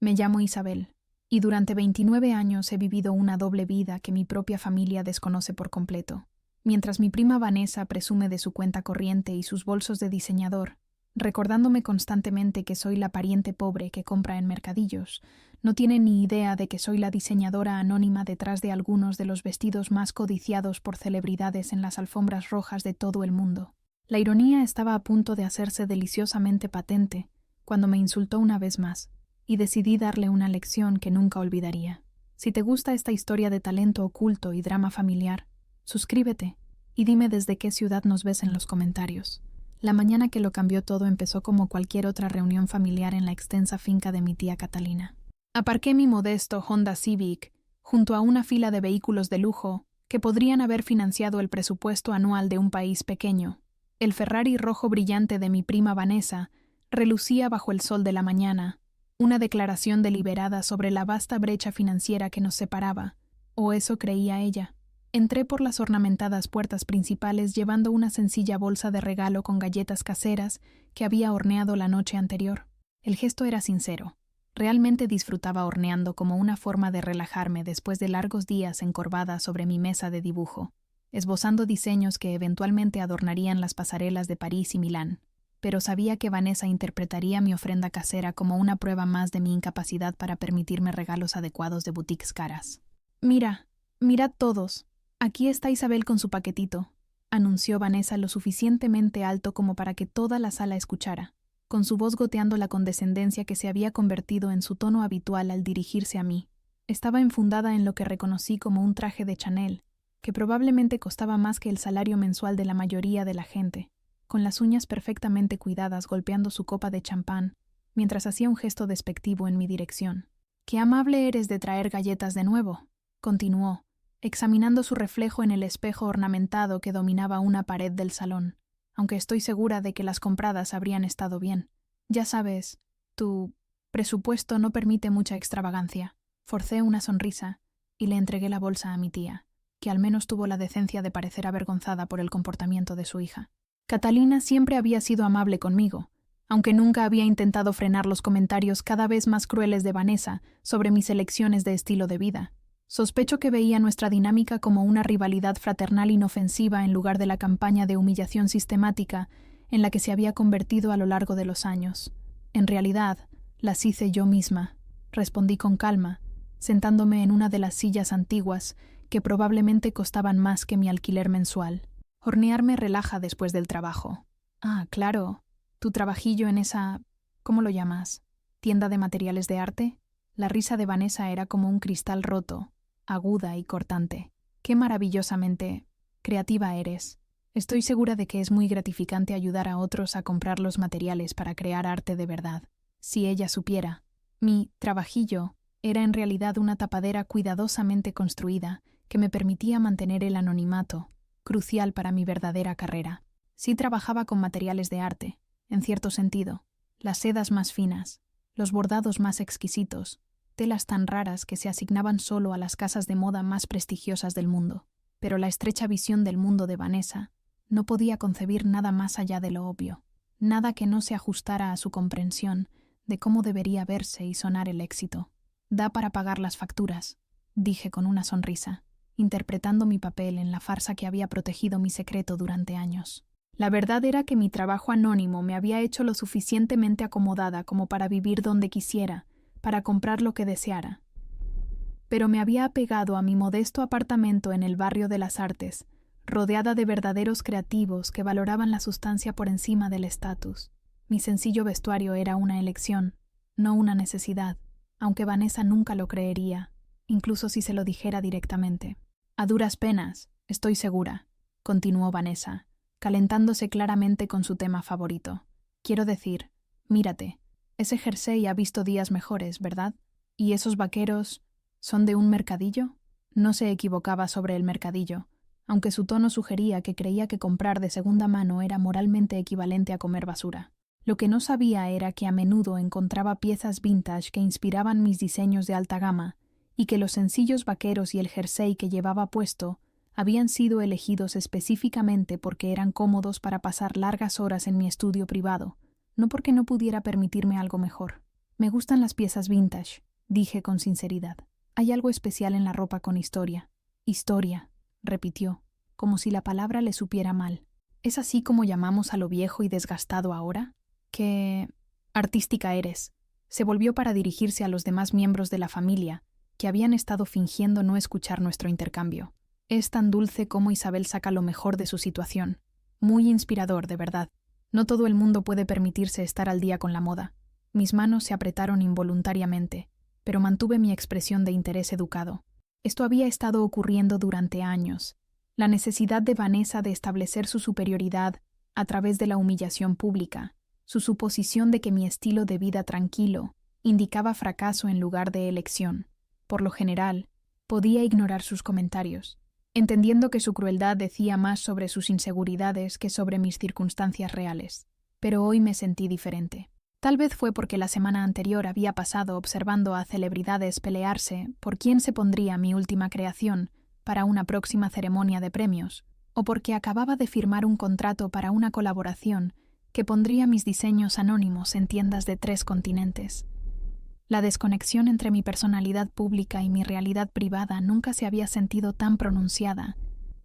Me llamo Isabel, y durante 29 años he vivido una doble vida que mi propia familia desconoce por completo. Mientras mi prima Vanessa presume de su cuenta corriente y sus bolsos de diseñador, recordándome constantemente que soy la pariente pobre que compra en mercadillos, no tiene ni idea de que soy la diseñadora anónima detrás de algunos de los vestidos más codiciados por celebridades en las alfombras rojas de todo el mundo. La ironía estaba a punto de hacerse deliciosamente patente cuando me insultó una vez más, y decidí darle una lección que nunca olvidaría. Si te gusta esta historia de talento oculto y drama familiar, suscríbete y dime desde qué ciudad nos ves en los comentarios. La mañana que lo cambió todo empezó como cualquier otra reunión familiar en la extensa finca de mi tía Catalina. Aparqué mi modesto Honda Civic junto a una fila de vehículos de lujo que podrían haber financiado el presupuesto anual de un país pequeño. El Ferrari rojo brillante de mi prima Vanessa relucía bajo el sol de la mañana, una declaración deliberada sobre la vasta brecha financiera que nos separaba, o eso creía ella. Entré por las ornamentadas puertas principales llevando una sencilla bolsa de regalo con galletas caseras que había horneado la noche anterior. El gesto era sincero. Realmente disfrutaba horneando como una forma de relajarme después de largos días encorvada sobre mi mesa de dibujo, esbozando diseños que eventualmente adornarían las pasarelas de París y Milán. Pero sabía que Vanessa interpretaría mi ofrenda casera como una prueba más de mi incapacidad para permitirme regalos adecuados de boutiques caras. Mirad todos. Aquí está Isabel con su paquetito, anunció Vanessa lo suficientemente alto como para que toda la sala escuchara, con su voz goteando la condescendencia que se había convertido en su tono habitual al dirigirse a mí. Estaba enfundada en lo que reconocí como un traje de Chanel, que probablemente costaba más que el salario mensual de la mayoría de la gente, con las uñas perfectamente cuidadas golpeando su copa de champán, mientras hacía un gesto despectivo en mi dirección. «Qué amable eres de traer galletas de nuevo», continuó, examinando su reflejo en el espejo ornamentado que dominaba una pared del salón, aunque estoy segura de que las compradas habrían estado bien. Ya sabes, tu presupuesto no permite mucha extravagancia. Forcé una sonrisa y le entregué la bolsa a mi tía, que al menos tuvo la decencia de parecer avergonzada por el comportamiento de su hija. Catalina siempre había sido amable conmigo, aunque nunca había intentado frenar los comentarios cada vez más crueles de Vanessa sobre mis elecciones de estilo de vida. Sospecho que veía nuestra dinámica como una rivalidad fraternal inofensiva en lugar de la campaña de humillación sistemática en la que se había convertido a lo largo de los años. En realidad, las hice yo misma, respondí con calma, sentándome en una de las sillas antiguas que probablemente costaban más que mi alquiler mensual. Hornear me relaja después del trabajo. Ah, claro, tu trabajillo en esa... ¿cómo lo llamas? ¿Tienda de materiales de arte? La risa de Vanessa era como un cristal roto, aguda y cortante. Qué maravillosamente creativa eres. Estoy segura de que es muy gratificante ayudar a otros a comprar los materiales para crear arte de verdad. Si ella supiera. Mi trabajillo era en realidad una tapadera cuidadosamente construida que me permitía mantener el anonimato, crucial para mi verdadera carrera. Sí trabajaba con materiales de arte, en cierto sentido, las sedas más finas, los bordados más exquisitos, telas tan raras que se asignaban solo a las casas de moda más prestigiosas del mundo. Pero la estrecha visión del mundo de Vanessa no podía concebir nada más allá de lo obvio, nada que no se ajustara a su comprensión de cómo debería verse y sonar el éxito. Da para pagar las facturas, dije con una sonrisa, interpretando mi papel en la farsa que había protegido mi secreto durante años. La verdad era que mi trabajo anónimo me había hecho lo suficientemente acomodada como para vivir donde quisiera, para comprar lo que deseara. Pero me había apegado a mi modesto apartamento en el barrio de las Artes, rodeada de verdaderos creativos que valoraban la sustancia por encima del estatus. Mi sencillo vestuario era una elección, no una necesidad, aunque Vanessa nunca lo creería, incluso si se lo dijera directamente. A duras penas, estoy segura, continuó Vanessa, calentándose claramente con su tema favorito. Quiero decir, mírate, ese jersey ha visto días mejores, ¿verdad? ¿Y esos vaqueros son de un mercadillo? No se equivocaba sobre el mercadillo, aunque su tono sugería que creía que comprar de segunda mano era moralmente equivalente a comer basura. Lo que no sabía era que a menudo encontraba piezas vintage que inspiraban mis diseños de alta gama y que los sencillos vaqueros y el jersey que llevaba puesto habían sido elegidos específicamente porque eran cómodos para pasar largas horas en mi estudio privado, no porque no pudiera permitirme algo mejor. Me gustan las piezas vintage, dije con sinceridad. Hay algo especial en la ropa con historia. Historia, repitió, como si la palabra le supiera mal. ¿Es así como llamamos a lo viejo y desgastado ahora? ¿Qué artística eres? Se volvió para dirigirse a los demás miembros de la familia, que habían estado fingiendo no escuchar nuestro intercambio. Es tan dulce como Isabel saca lo mejor de su situación. Muy inspirador, de verdad. No todo el mundo puede permitirse estar al día con la moda. Mis manos se apretaron involuntariamente, pero mantuve mi expresión de interés educado. Esto había estado ocurriendo durante años. La necesidad de Vanessa de establecer su superioridad a través de la humillación pública, su suposición de que mi estilo de vida tranquilo indicaba fracaso en lugar de elección. Por lo general, podía ignorar sus comentarios, entendiendo que su crueldad decía más sobre sus inseguridades que sobre mis circunstancias reales. Pero hoy me sentí diferente. Tal vez fue porque la semana anterior había pasado observando a celebridades pelearse por quién se pondría mi última creación para una próxima ceremonia de premios, o porque acababa de firmar un contrato para una colaboración que pondría mis diseños anónimos en tiendas de 3 continentes. La desconexión entre mi personalidad pública y mi realidad privada nunca se había sentido tan pronunciada,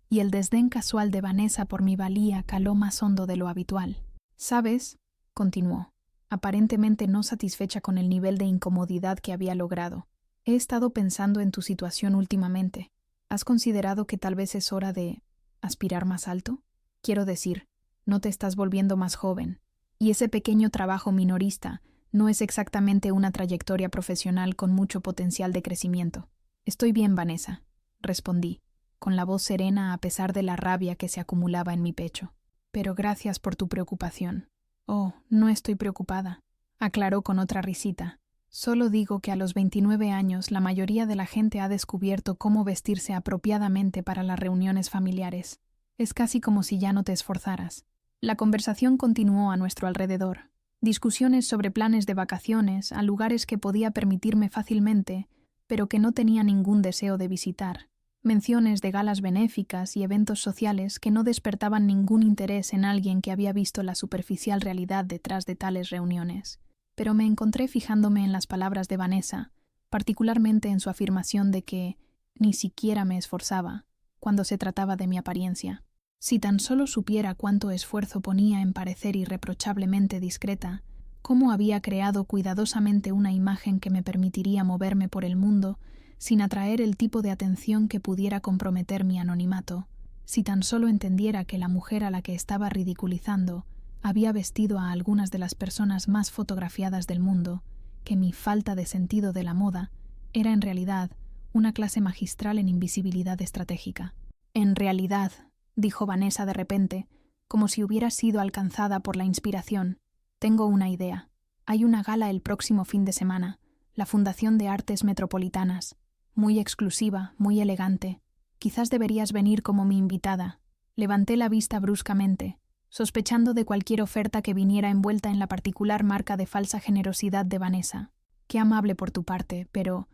y el desdén casual de Vanessa por mi valía caló más hondo de lo habitual. «¿Sabes?», continuó, aparentemente no satisfecha con el nivel de incomodidad que había logrado. «He estado pensando en tu situación últimamente. ¿Has considerado que tal vez es hora de aspirar más alto? Quiero decir, no te estás volviendo más joven, y ese pequeño trabajo minorista no es exactamente una trayectoria profesional con mucho potencial de crecimiento». «Estoy bien, Vanessa», respondí, con la voz serena a pesar de la rabia que se acumulaba en mi pecho. «Pero gracias por tu preocupación». «Oh, no estoy preocupada», aclaró con otra risita. «Solo digo que a los 29 años la mayoría de la gente ha descubierto cómo vestirse apropiadamente para las reuniones familiares. Es casi como si ya no te esforzaras». La conversación continuó a nuestro alrededor. Discusiones sobre planes de vacaciones a lugares que podía permitirme fácilmente, pero que no tenía ningún deseo de visitar. Menciones de galas benéficas y eventos sociales que no despertaban ningún interés en alguien que había visto la superficial realidad detrás de tales reuniones. Pero me encontré fijándome en las palabras de Vanessa, particularmente en su afirmación de que ni siquiera me esforzaba cuando se trataba de mi apariencia. Si tan solo supiera cuánto esfuerzo ponía en parecer irreprochablemente discreta, cómo había creado cuidadosamente una imagen que me permitiría moverme por el mundo sin atraer el tipo de atención que pudiera comprometer mi anonimato, si tan solo entendiera que la mujer a la que estaba ridiculizando había vestido a algunas de las personas más fotografiadas del mundo, que mi falta de sentido de la moda era en realidad una clase magistral en invisibilidad estratégica. «En realidad», dijo Vanessa de repente, como si hubiera sido alcanzada por la inspiración, «tengo una idea. Hay una gala el próximo fin de semana, la Fundación de Artes Metropolitanas. Muy exclusiva, muy elegante. Quizás deberías venir como mi invitada». Levanté la vista bruscamente, sospechando de cualquier oferta que viniera envuelta en la particular marca de falsa generosidad de Vanessa. «Qué amable por tu parte, pero...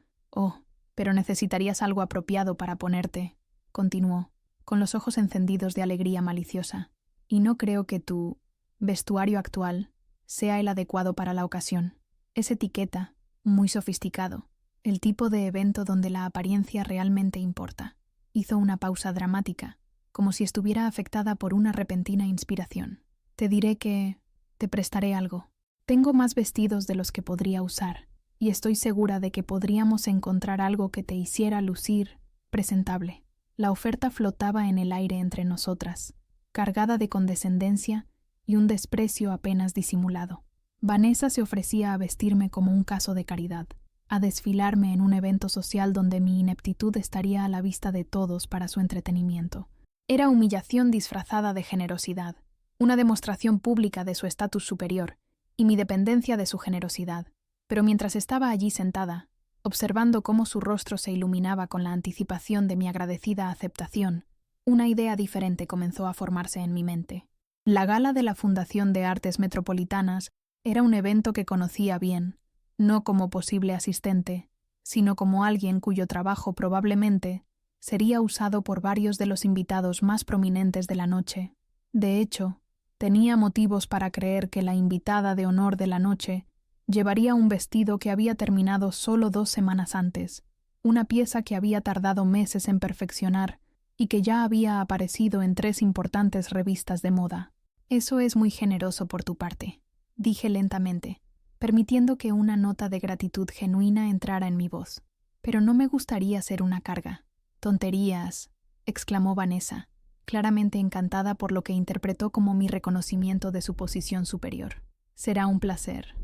pero necesitarías algo apropiado para ponerte», continuó, con los ojos encendidos de alegría maliciosa. «Y no creo que tu vestuario actual sea el adecuado para la ocasión. Es etiqueta, muy sofisticado, el tipo de evento donde la apariencia realmente importa». Hizo una pausa dramática, como si estuviera afectada por una repentina inspiración. «Te diré que te prestaré algo. Tengo más vestidos de los que podría usar, y estoy segura de que podríamos encontrar algo que te hiciera lucir presentable». La oferta flotaba en el aire entre nosotras, cargada de condescendencia y un desprecio apenas disimulado. Vanessa se ofrecía a vestirme como un caso de caridad, a desfilarme en un evento social donde mi ineptitud estaría a la vista de todos para su entretenimiento. Era humillación disfrazada de generosidad, una demostración pública de su estatus superior y mi dependencia de su generosidad. Pero mientras estaba allí sentada, observando cómo su rostro se iluminaba con la anticipación de mi agradecida aceptación, una idea diferente comenzó a formarse en mi mente. La gala de la Fundación de Artes Metropolitanas era un evento que conocía bien, no como posible asistente, sino como alguien cuyo trabajo probablemente sería usado por varios de los invitados más prominentes de la noche. De hecho, tenía motivos para creer que la invitada de honor de la noche Llevaría un vestido que había terminado solo 2 semanas antes, una pieza que había tardado meses en perfeccionar y que ya había aparecido en 3 importantes revistas de moda. Eso es muy generoso por tu parte, dije lentamente, permitiendo que una nota de gratitud genuina entrara en mi voz. Pero no me gustaría ser una carga. Tonterías, exclamó Vanessa, claramente encantada por lo que interpretó como mi reconocimiento de su posición superior. Será un placer.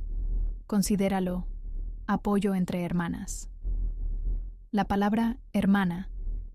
Considéralo apoyo entre hermanas. La palabra hermana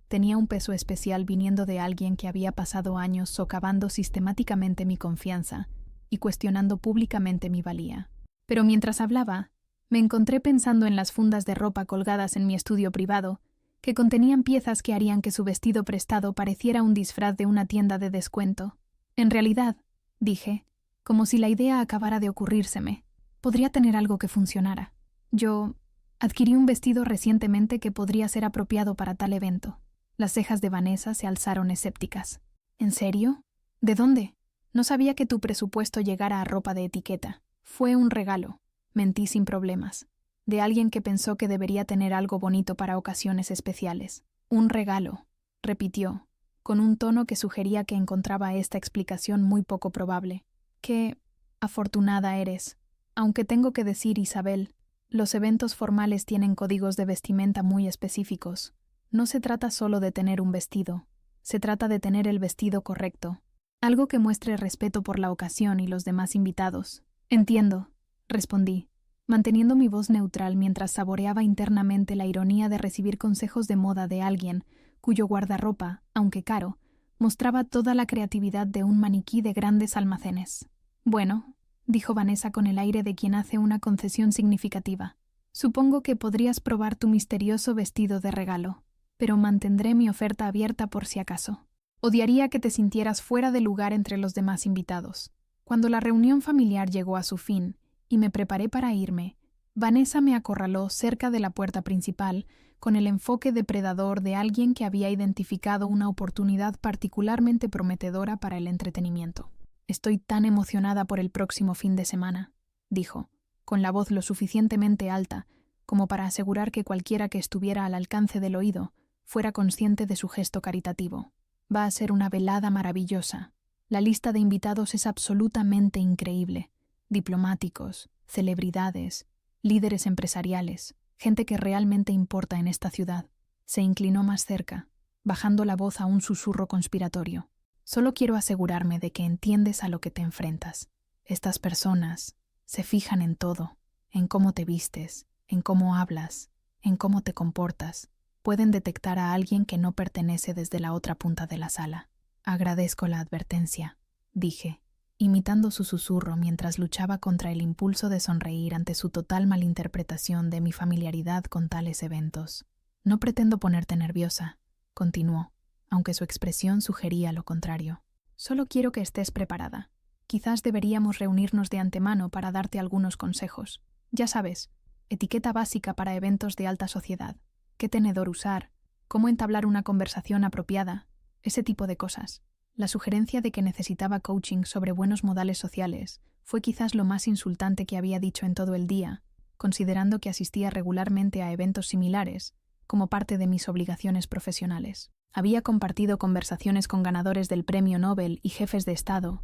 tenía un peso especial viniendo de alguien que había pasado años socavando sistemáticamente mi confianza y cuestionando públicamente mi valía. Pero mientras hablaba, me encontré pensando en las fundas de ropa colgadas en mi estudio privado, que contenían piezas que harían que su vestido prestado pareciera un disfraz de una tienda de descuento. En realidad, dije, como si la idea acabara de ocurrírseme, podría tener algo que funcionara. Yo adquirí un vestido recientemente que podría ser apropiado para tal evento. Las cejas de Vanessa se alzaron escépticas. ¿En serio? ¿De dónde? No sabía que tu presupuesto llegara a ropa de etiqueta. Fue un regalo, mentí sin problemas, de alguien que pensó que debería tener algo bonito para ocasiones especiales. Un regalo, repitió, con un tono que sugería que encontraba esta explicación muy poco probable. Qué afortunada eres. Aunque tengo que decir, Isabel, los eventos formales tienen códigos de vestimenta muy específicos. No se trata solo de tener un vestido, se trata de tener el vestido correcto, algo que muestre respeto por la ocasión y los demás invitados. Entiendo, respondí, manteniendo mi voz neutral mientras saboreaba internamente la ironía de recibir consejos de moda de alguien cuyo guardarropa, aunque caro, mostraba toda la creatividad de un maniquí de grandes almacenes. Bueno, dijo Vanessa con el aire de quien hace una concesión significativa. Supongo que podrías probar tu misterioso vestido de regalo, pero mantendré mi oferta abierta por si acaso. Odiaría que te sintieras fuera de lugar entre los demás invitados. Cuando la reunión familiar llegó a su fin y me preparé para irme, Vanessa me acorraló cerca de la puerta principal con el enfoque depredador de alguien que había identificado una oportunidad particularmente prometedora para el entretenimiento. Estoy tan emocionada por el próximo fin de semana, dijo, con la voz lo suficientemente alta como para asegurar que cualquiera que estuviera al alcance del oído fuera consciente de su gesto caritativo. Va a ser una velada maravillosa. La lista de invitados es absolutamente increíble. Diplomáticos, celebridades, líderes empresariales, gente que realmente importa en esta ciudad. Se inclinó más cerca, bajando la voz a un susurro conspiratorio. Solo quiero asegurarme de que entiendes a lo que te enfrentas. Estas personas se fijan en todo, en cómo te vistes, en cómo hablas, en cómo te comportas. Pueden detectar a alguien que no pertenece desde la otra punta de la sala. Agradezco la advertencia, dije, imitando su susurro mientras luchaba contra el impulso de sonreír ante su total malinterpretación de mi familiaridad con tales eventos. No pretendo ponerte nerviosa, continuó, aunque su expresión sugería lo contrario. Solo quiero que estés preparada. Quizás deberíamos reunirnos de antemano para darte algunos consejos. Ya sabes, etiqueta básica para eventos de alta sociedad. Qué tenedor usar, cómo entablar una conversación apropiada, ese tipo de cosas. La sugerencia de que necesitaba coaching sobre buenos modales sociales fue quizás lo más insultante que había dicho en todo el día, considerando que asistía regularmente a eventos similares, como parte de mis obligaciones profesionales. Había compartido conversaciones con ganadores del Premio Nobel y jefes de Estado.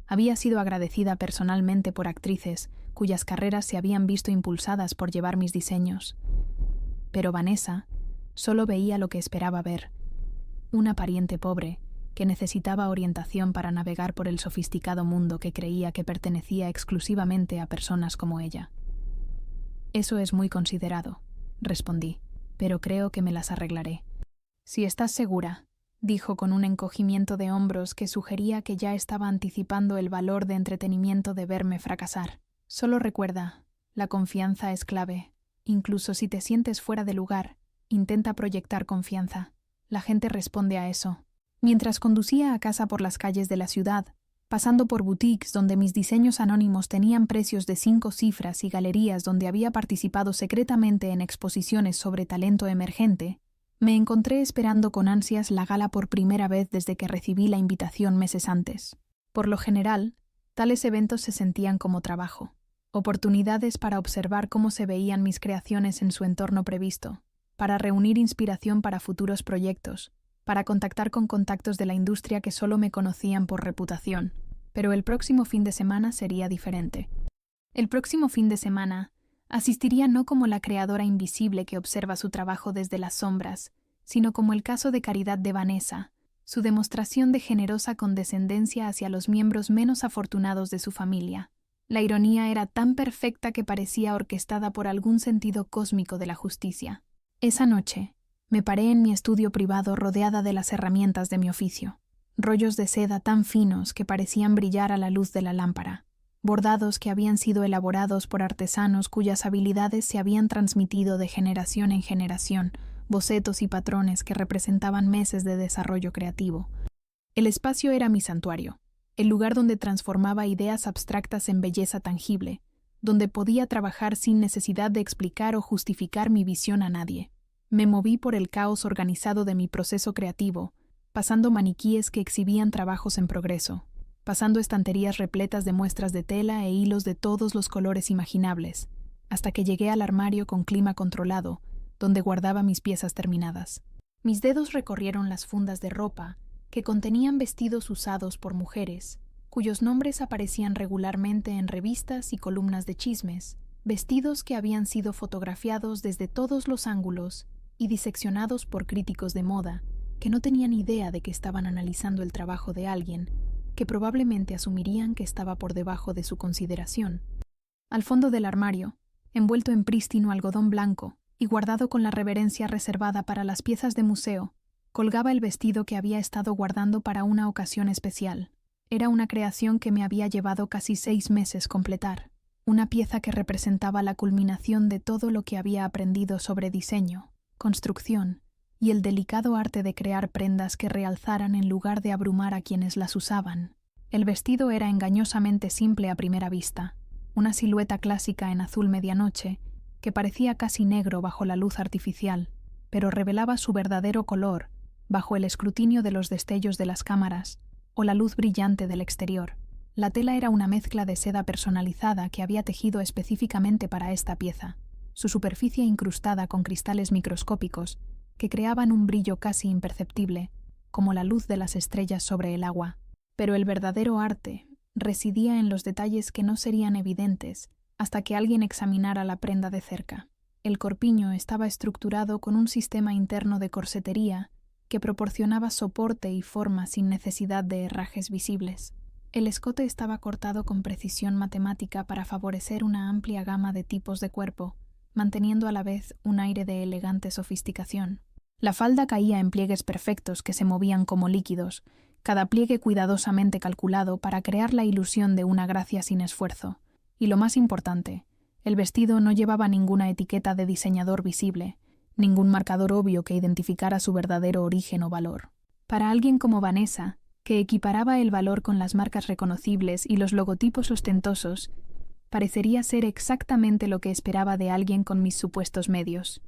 Había sido agradecida personalmente por actrices cuyas carreras se habían visto impulsadas por llevar mis diseños. Pero Vanessa solo veía lo que esperaba ver. Una pariente pobre que necesitaba orientación para navegar por el sofisticado mundo que creía que pertenecía exclusivamente a personas como ella. Eso es muy considerado, respondí, pero creo que me las arreglaré. Si estás segura, dijo con un encogimiento de hombros que sugería que ya estaba anticipando el valor de entretenimiento de verme fracasar. Solo recuerda, la confianza es clave. Incluso si te sientes fuera de lugar, intenta proyectar confianza. La gente responde a eso. Mientras conducía a casa por las calles de la ciudad, pasando por boutiques donde mis diseños anónimos tenían precios de 5 cifras y galerías donde había participado secretamente en exposiciones sobre talento emergente, me encontré esperando con ansias la gala por primera vez desde que recibí la invitación meses antes. Por lo general, tales eventos se sentían como trabajo. oportunidades para observar cómo se veían mis creaciones en su entorno previsto, para reunir inspiración para futuros proyectos, para contactar con contactos de la industria que solo me conocían por reputación. Pero el próximo fin de semana sería diferente. El próximo fin de semana asistiría no como la creadora invisible que observa su trabajo desde las sombras, sino como el caso de caridad de Vanessa, su demostración de generosa condescendencia hacia los miembros menos afortunados de su familia. La ironía era tan perfecta que parecía orquestada por algún sentido cósmico de la justicia. Esa noche, me paré en mi estudio privado rodeada de las herramientas de mi oficio. Rollos de seda tan finos que parecían brillar a la luz de la lámpara. Bordados que habían sido elaborados por artesanos cuyas habilidades se habían transmitido de generación en generación, bocetos y patrones que representaban meses de desarrollo creativo. El espacio era mi santuario, el lugar donde transformaba ideas abstractas en belleza tangible, donde podía trabajar sin necesidad de explicar o justificar mi visión a nadie. Me moví por el caos organizado de mi proceso creativo, pasando maniquíes que exhibían trabajos en progreso, pasando estanterías repletas de muestras de tela e hilos de todos los colores imaginables, hasta que llegué al armario con clima controlado, donde guardaba mis piezas terminadas. Mis dedos recorrieron las fundas de ropa que contenían vestidos usados por mujeres, cuyos nombres aparecían regularmente en revistas y columnas de chismes, vestidos que habían sido fotografiados desde todos los ángulos y diseccionados por críticos de moda, que no tenían idea de que estaban analizando el trabajo de alguien, que probablemente asumirían que estaba por debajo de su consideración. Al fondo del armario, envuelto en prístino algodón blanco y guardado con la reverencia reservada para las piezas de museo, colgaba el vestido que había estado guardando para una ocasión especial. Era una creación que me había llevado casi 6 meses completar, una pieza que representaba la culminación de todo lo que había aprendido sobre diseño, construcción y el delicado arte de crear prendas que realzaran en lugar de abrumar a quienes las usaban. El vestido era engañosamente simple a primera vista, una silueta clásica en azul medianoche que parecía casi negro bajo la luz artificial, pero revelaba su verdadero color bajo el escrutinio de los destellos de las cámaras o la luz brillante del exterior. La tela era una mezcla de seda personalizada que había tejido específicamente para esta pieza, su superficie incrustada con cristales microscópicos que creaban un brillo casi imperceptible, como la luz de las estrellas sobre el agua. Pero el verdadero arte residía en los detalles que no serían evidentes hasta que alguien examinara la prenda de cerca. El corpiño estaba estructurado con un sistema interno de corsetería que proporcionaba soporte y forma sin necesidad de herrajes visibles. El escote estaba cortado con precisión matemática para favorecer una amplia gama de tipos de cuerpo, manteniendo a la vez un aire de elegante sofisticación. La falda caía en pliegues perfectos que se movían como líquidos, cada pliegue cuidadosamente calculado para crear la ilusión de una gracia sin esfuerzo. Y lo más importante, el vestido no llevaba ninguna etiqueta de diseñador visible, ningún marcador obvio que identificara su verdadero origen o valor. Para alguien como Vanessa, que equiparaba el valor con las marcas reconocibles y los logotipos ostentosos, parecería ser exactamente lo que esperaba de alguien con mis supuestos medios.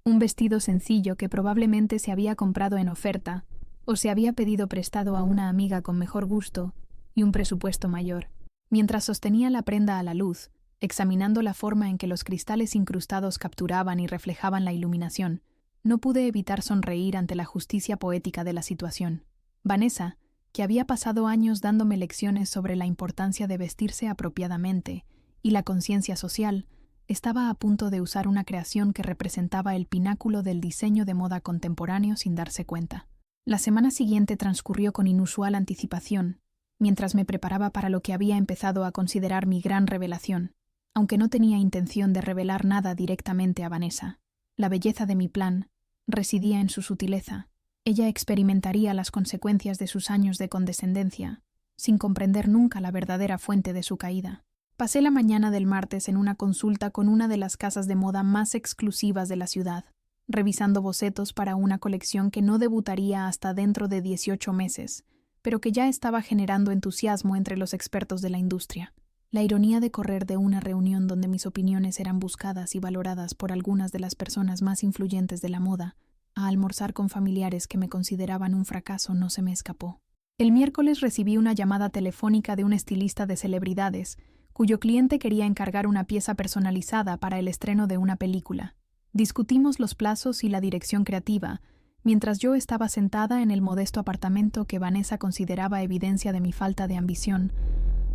Un vestido sencillo que probablemente se había comprado en oferta o se había pedido prestado a una amiga con mejor gusto y un presupuesto mayor. Mientras sostenía la prenda a la luz, examinando la forma en que los cristales incrustados capturaban y reflejaban la iluminación, no pude evitar sonreír ante la justicia poética de la situación. Vanessa, que había pasado años dándome lecciones sobre la importancia de vestirse apropiadamente y la conciencia social, estaba a punto de usar una creación que representaba el pináculo del diseño de moda contemporáneo sin darse cuenta. La semana siguiente transcurrió con inusual anticipación, mientras me preparaba para lo que había empezado a considerar mi gran revelación, aunque no tenía intención de revelar nada directamente a Vanessa. La belleza de mi plan residía en su sutileza. Ella experimentaría las consecuencias de sus años de condescendencia, sin comprender nunca la verdadera fuente de su caída. Pasé la mañana del martes en una consulta con una de las casas de moda más exclusivas de la ciudad, revisando bocetos para una colección que no debutaría hasta dentro de 18 meses, pero que ya estaba generando entusiasmo entre los expertos de la industria. La ironía de correr de una reunión donde mis opiniones eran buscadas y valoradas por algunas de las personas más influyentes de la moda, a almorzar con familiares que me consideraban un fracaso no se me escapó. El miércoles recibí una llamada telefónica de un estilista de celebridades, cuyo cliente quería encargar una pieza personalizada para el estreno de una película. Discutimos los plazos y la dirección creativa, mientras yo estaba sentada en el modesto apartamento que Vanessa consideraba evidencia de mi falta de ambición,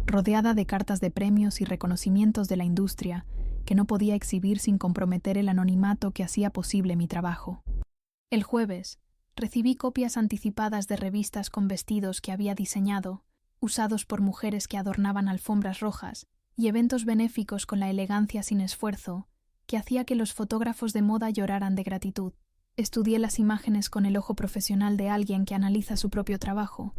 rodeada de cartas de premios y reconocimientos de la industria que no podía exhibir sin comprometer el anonimato que hacía posible mi trabajo. El jueves, recibí copias anticipadas de revistas con vestidos que había diseñado, usados por mujeres que adornaban alfombras rojas, y eventos benéficos con la elegancia sin esfuerzo, que hacía que los fotógrafos de moda lloraran de gratitud. Estudié las imágenes con el ojo profesional de alguien que analiza su propio trabajo,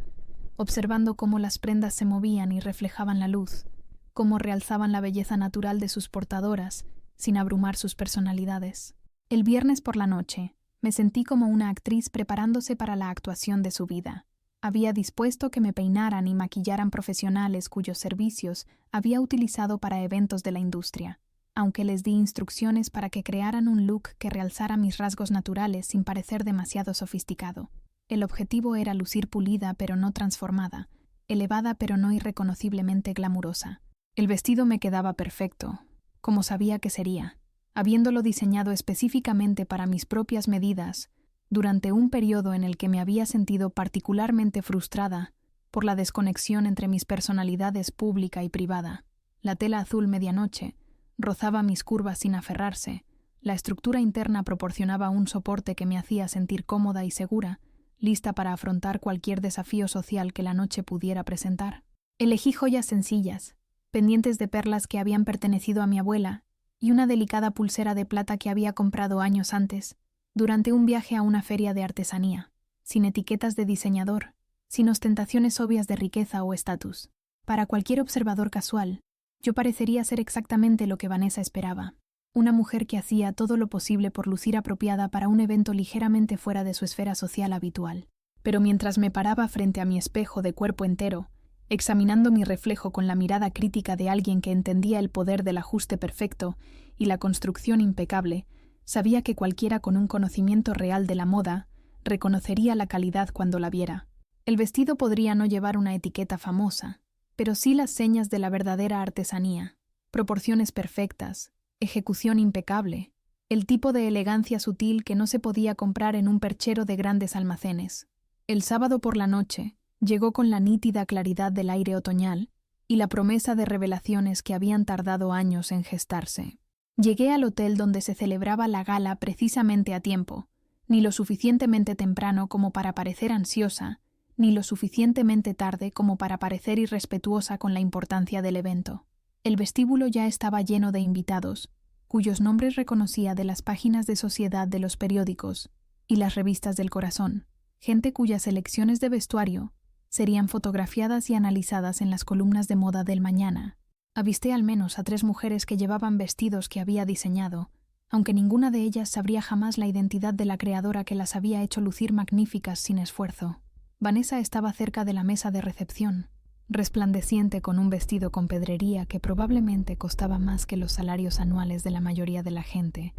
observando cómo las prendas se movían y reflejaban la luz, cómo realzaban la belleza natural de sus portadoras, sin abrumar sus personalidades. El viernes por la noche, me sentí como una actriz preparándose para la actuación de su vida. Había dispuesto que me peinaran y maquillaran profesionales cuyos servicios había utilizado para eventos de la industria, aunque les di instrucciones para que crearan un look que realzara mis rasgos naturales sin parecer demasiado sofisticado. El objetivo era lucir pulida pero no transformada, elevada pero no irreconociblemente glamurosa. El vestido me quedaba perfecto, como sabía que sería, habiéndolo diseñado específicamente para mis propias medidas, durante un periodo en el que me había sentido particularmente frustrada por la desconexión entre mis personalidades pública y privada. La tela azul medianoche rozaba mis curvas sin aferrarse, la estructura interna proporcionaba un soporte que me hacía sentir cómoda y segura, lista para afrontar cualquier desafío social que la noche pudiera presentar. Elegí joyas sencillas, pendientes de perlas que habían pertenecido a mi abuela y una delicada pulsera de plata que había comprado años antes, durante un viaje a una feria de artesanía, sin etiquetas de diseñador, sin ostentaciones obvias de riqueza o estatus. Para cualquier observador casual, yo parecería ser exactamente lo que Vanessa esperaba, una mujer que hacía todo lo posible por lucir apropiada para un evento ligeramente fuera de su esfera social habitual. Pero mientras me paraba frente a mi espejo de cuerpo entero, examinando mi reflejo con la mirada crítica de alguien que entendía el poder del ajuste perfecto y la construcción impecable, sabía que cualquiera con un conocimiento real de la moda reconocería la calidad cuando la viera. El vestido podría no llevar una etiqueta famosa, pero sí las señas de la verdadera artesanía, proporciones perfectas, ejecución impecable, el tipo de elegancia sutil que no se podía comprar en un perchero de grandes almacenes. El sábado por la noche, llegó con la nítida claridad del aire otoñal y la promesa de revelaciones que habían tardado años en gestarse. Llegué al hotel donde se celebraba la gala precisamente a tiempo, ni lo suficientemente temprano como para parecer ansiosa, ni lo suficientemente tarde como para parecer irrespetuosa con la importancia del evento. El vestíbulo ya estaba lleno de invitados, cuyos nombres reconocía de las páginas de sociedad de los periódicos y las revistas del corazón, gente cuyas elecciones de vestuario serían fotografiadas y analizadas en las columnas de moda del mañana. Avisté al menos a 3 mujeres que llevaban vestidos que había diseñado, aunque ninguna de ellas sabría jamás la identidad de la creadora que las había hecho lucir magníficas sin esfuerzo. Vanessa estaba cerca de la mesa de recepción, resplandeciente con un vestido con pedrería que probablemente costaba más que los salarios anuales de la mayoría de la gente,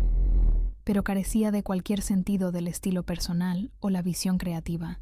pero carecía de cualquier sentido del estilo personal o la visión creativa.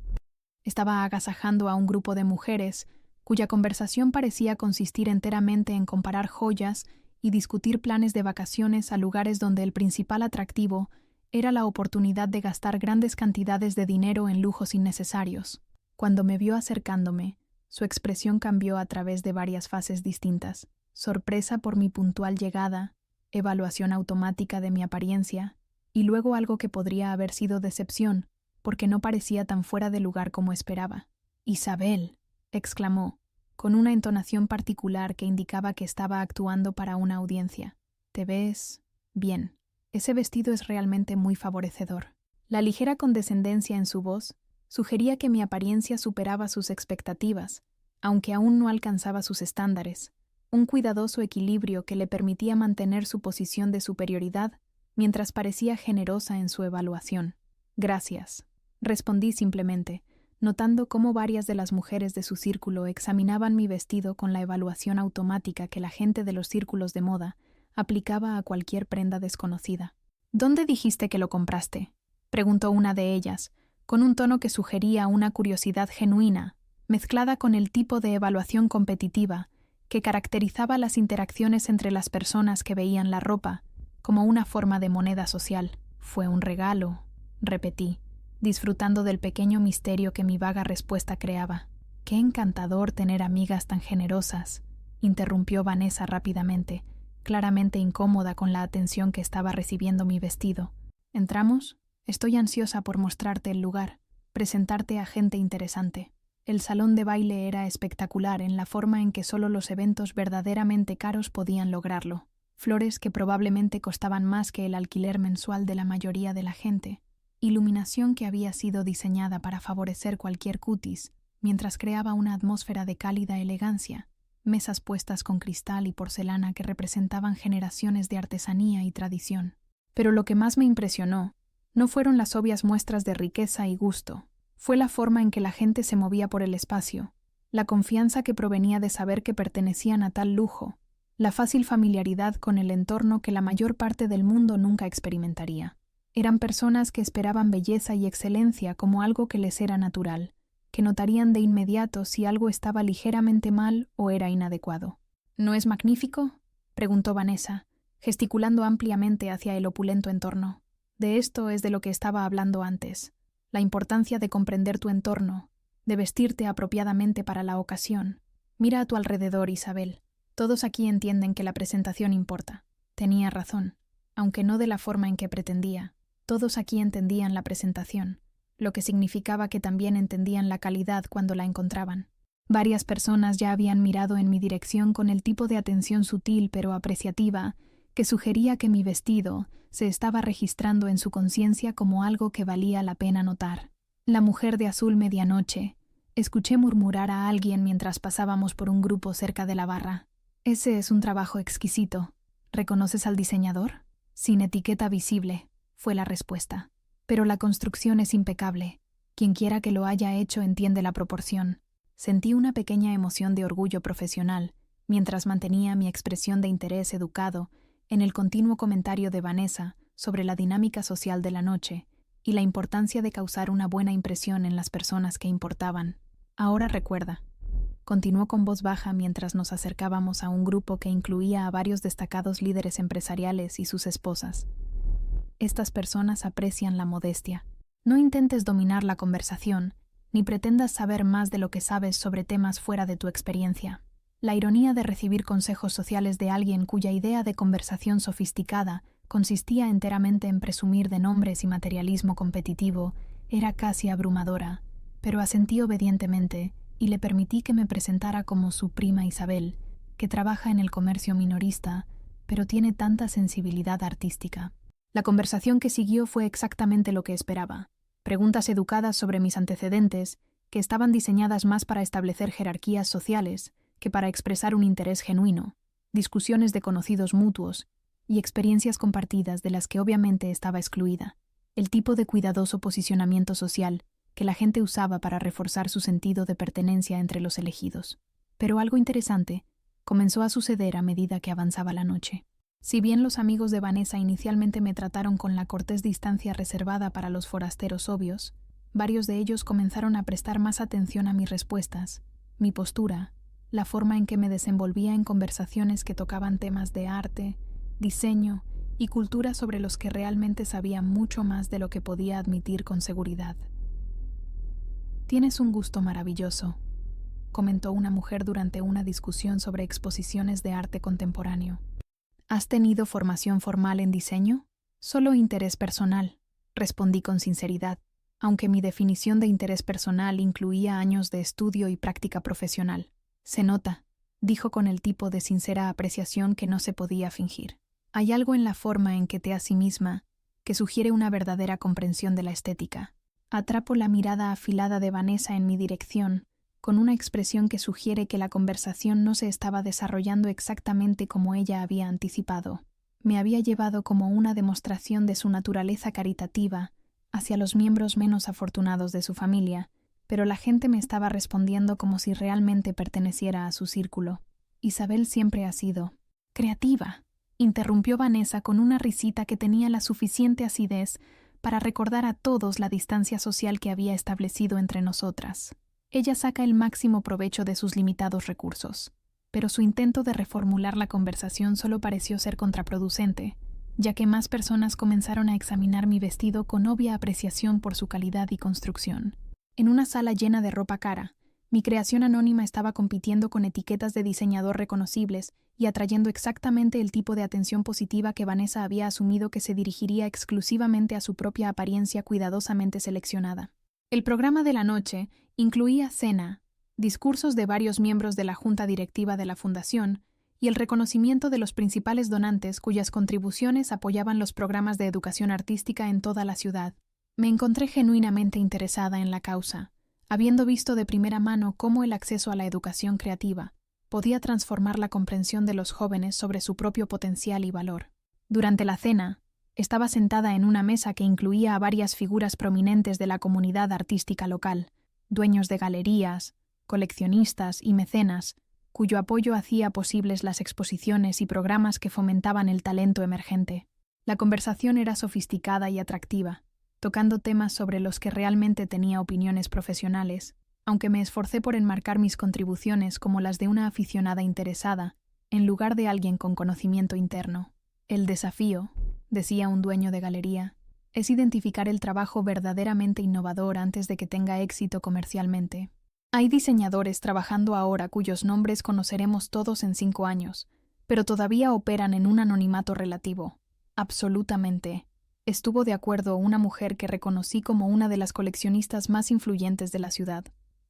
Estaba agasajando a un grupo de mujeres cuya conversación parecía consistir enteramente en comparar joyas y discutir planes de vacaciones a lugares donde el principal atractivo era la oportunidad de gastar grandes cantidades de dinero en lujos innecesarios. Cuando me vio acercándome, su expresión cambió a través de varias fases distintas: sorpresa por mi puntual llegada, evaluación automática de mi apariencia, y luego algo que podría haber sido decepción, porque no parecía tan fuera de lugar como esperaba. «¡Isabel!», exclamó, con una entonación particular que indicaba que estaba actuando para una audiencia. «Te ves bien. Ese vestido es realmente muy favorecedor». La ligera condescendencia en su voz sugería que mi apariencia superaba sus expectativas, aunque aún no alcanzaba sus estándares, un cuidadoso equilibrio que le permitía mantener su posición de superioridad mientras parecía generosa en su evaluación. «Gracias», respondí simplemente, notando cómo varias de las mujeres de su círculo examinaban mi vestido con la evaluación automática que la gente de los círculos de moda aplicaba a cualquier prenda desconocida. «¿Dónde dijiste que lo compraste?», preguntó una de ellas, con un tono que sugería una curiosidad genuina, mezclada con el tipo de evaluación competitiva que caracterizaba las interacciones entre las personas que veían la ropa como una forma de moneda social. Fue un regalo, repetí, disfrutando del pequeño misterio que mi vaga respuesta creaba. Qué encantador tener amigas tan generosas, interrumpió Vanessa rápidamente, claramente incómoda con la atención que estaba recibiendo mi vestido. ¿Entramos? Estoy ansiosa por mostrarte el lugar, presentarte a gente interesante. El salón de baile era espectacular en la forma en que solo los eventos verdaderamente caros podían lograrlo. Flores que probablemente costaban más que el alquiler mensual de la mayoría de la gente. Iluminación que había sido diseñada para favorecer cualquier cutis, mientras creaba una atmósfera de cálida elegancia. Mesas puestas con cristal y porcelana que representaban generaciones de artesanía y tradición. Pero lo que más me impresionó no fueron las obvias muestras de riqueza y gusto. Fue la forma en que la gente se movía por el espacio, la confianza que provenía de saber que pertenecían a tal lujo, la fácil familiaridad con el entorno que la mayor parte del mundo nunca experimentaría. Eran personas que esperaban belleza y excelencia como algo que les era natural, que notarían de inmediato si algo estaba ligeramente mal o era inadecuado. ¿No es magnífico?, preguntó Vanessa, gesticulando ampliamente hacia el opulento entorno. De esto es de lo que estaba hablando antes. La importancia de comprender tu entorno, de vestirte apropiadamente para la ocasión. Mira a tu alrededor, Isabel. Todos aquí entienden que la presentación importa. Tenía razón, aunque no de la forma en que pretendía. Todos aquí entendían la presentación, lo que significaba que también entendían la calidad cuando la encontraban. Varias personas ya habían mirado en mi dirección con el tipo de atención sutil pero apreciativa que sugería que mi vestido se estaba registrando en su conciencia como algo que valía la pena notar. La mujer de azul medianoche, escuché murmurar a alguien mientras pasábamos por un grupo cerca de la barra. Ese es un trabajo exquisito. ¿Reconoces al diseñador? Sin etiqueta visible, fue la respuesta. Pero la construcción es impecable. Quienquiera que lo haya hecho entiende la proporción. Sentí una pequeña emoción de orgullo profesional, mientras mantenía mi expresión de interés educado en el continuo comentario de Vanessa sobre la dinámica social de la noche y la importancia de causar una buena impresión en las personas que importaban. Ahora recuerda, continuó con voz baja mientras nos acercábamos a un grupo que incluía a varios destacados líderes empresariales y sus esposas. Estas personas aprecian la modestia. No intentes dominar la conversación, ni pretendas saber más de lo que sabes sobre temas fuera de tu experiencia. La ironía de recibir consejos sociales de alguien cuya idea de conversación sofisticada consistía enteramente en presumir de nombres y materialismo competitivo era casi abrumadora, pero asentí obedientemente y le permití que me presentara como su prima Isabel, que trabaja en el comercio minorista, pero tiene tanta sensibilidad artística. La conversación que siguió fue exactamente lo que esperaba. Preguntas educadas sobre mis antecedentes, que estaban diseñadas más para establecer jerarquías sociales que para expresar un interés genuino, discusiones de conocidos mutuos y experiencias compartidas de las que obviamente estaba excluida, el tipo de cuidadoso posicionamiento social que la gente usaba para reforzar su sentido de pertenencia entre los elegidos. Pero algo interesante comenzó a suceder a medida que avanzaba la noche. Si bien los amigos de Vanessa inicialmente me trataron con la cortés distancia reservada para los forasteros obvios, varios de ellos comenzaron a prestar más atención a mis respuestas, mi postura, la forma en que me desenvolvía en conversaciones que tocaban temas de arte, diseño y cultura sobre los que realmente sabía mucho más de lo que podía admitir con seguridad. «Tienes un gusto maravilloso», comentó una mujer durante una discusión sobre exposiciones de arte contemporáneo. «¿Has tenido formación formal en diseño?» «Solo interés personal», respondí con sinceridad, aunque mi definición de interés personal incluía años de estudio y práctica profesional. «Se nota», dijo con el tipo de sincera apreciación que no se podía fingir. «Hay algo en la forma en que te a sí misma que sugiere una verdadera comprensión de la estética». Atrapo la mirada afilada de Vanessa en mi dirección, con una expresión que sugiere que la conversación no se estaba desarrollando exactamente como ella había anticipado. Me había llevado como una demostración de su naturaleza caritativa hacia los miembros menos afortunados de su familia, pero la gente me estaba respondiendo como si realmente perteneciera a su círculo. Isabel siempre ha sido creativa, interrumpió Vanessa con una risita que tenía la suficiente acidez para recordar a todos la distancia social que había establecido entre nosotras. Ella saca el máximo provecho de sus limitados recursos. pero su intento de reformular la conversación solo pareció ser contraproducente, ya que más personas comenzaron a examinar mi vestido con obvia apreciación por su calidad y construcción. En una sala llena de ropa cara, mi creación anónima estaba compitiendo con etiquetas de diseñador reconocibles y atrayendo exactamente el tipo de atención positiva que Vanessa había asumido que se dirigiría exclusivamente a su propia apariencia cuidadosamente seleccionada. El programa de la noche incluía cena, discursos de varios miembros de la junta directiva de la fundación y el reconocimiento de los principales donantes cuyas contribuciones apoyaban los programas de educación artística en toda la ciudad. Me encontré genuinamente interesada en la causa, habiendo visto de primera mano cómo el acceso a la educación creativa podía transformar la comprensión de los jóvenes sobre su propio potencial y valor. Durante la cena, estaba sentada en una mesa que incluía a varias figuras prominentes de la comunidad artística local, dueños de galerías, coleccionistas y mecenas, cuyo apoyo hacía posibles las exposiciones y programas que fomentaban el talento emergente. La conversación era sofisticada y atractiva, tocando temas sobre los que realmente tenía opiniones profesionales, aunque me esforcé por enmarcar mis contribuciones como las de una aficionada interesada, en lugar de alguien con conocimiento interno. El desafío, decía un dueño de galería, es identificar el trabajo verdaderamente innovador antes de que tenga éxito comercialmente. Hay diseñadores trabajando ahora cuyos nombres conoceremos todos en 5 años, pero todavía operan en un anonimato relativo. Absolutamente. Estuvo de acuerdo una mujer que reconocí como una de las coleccionistas más influyentes de la ciudad.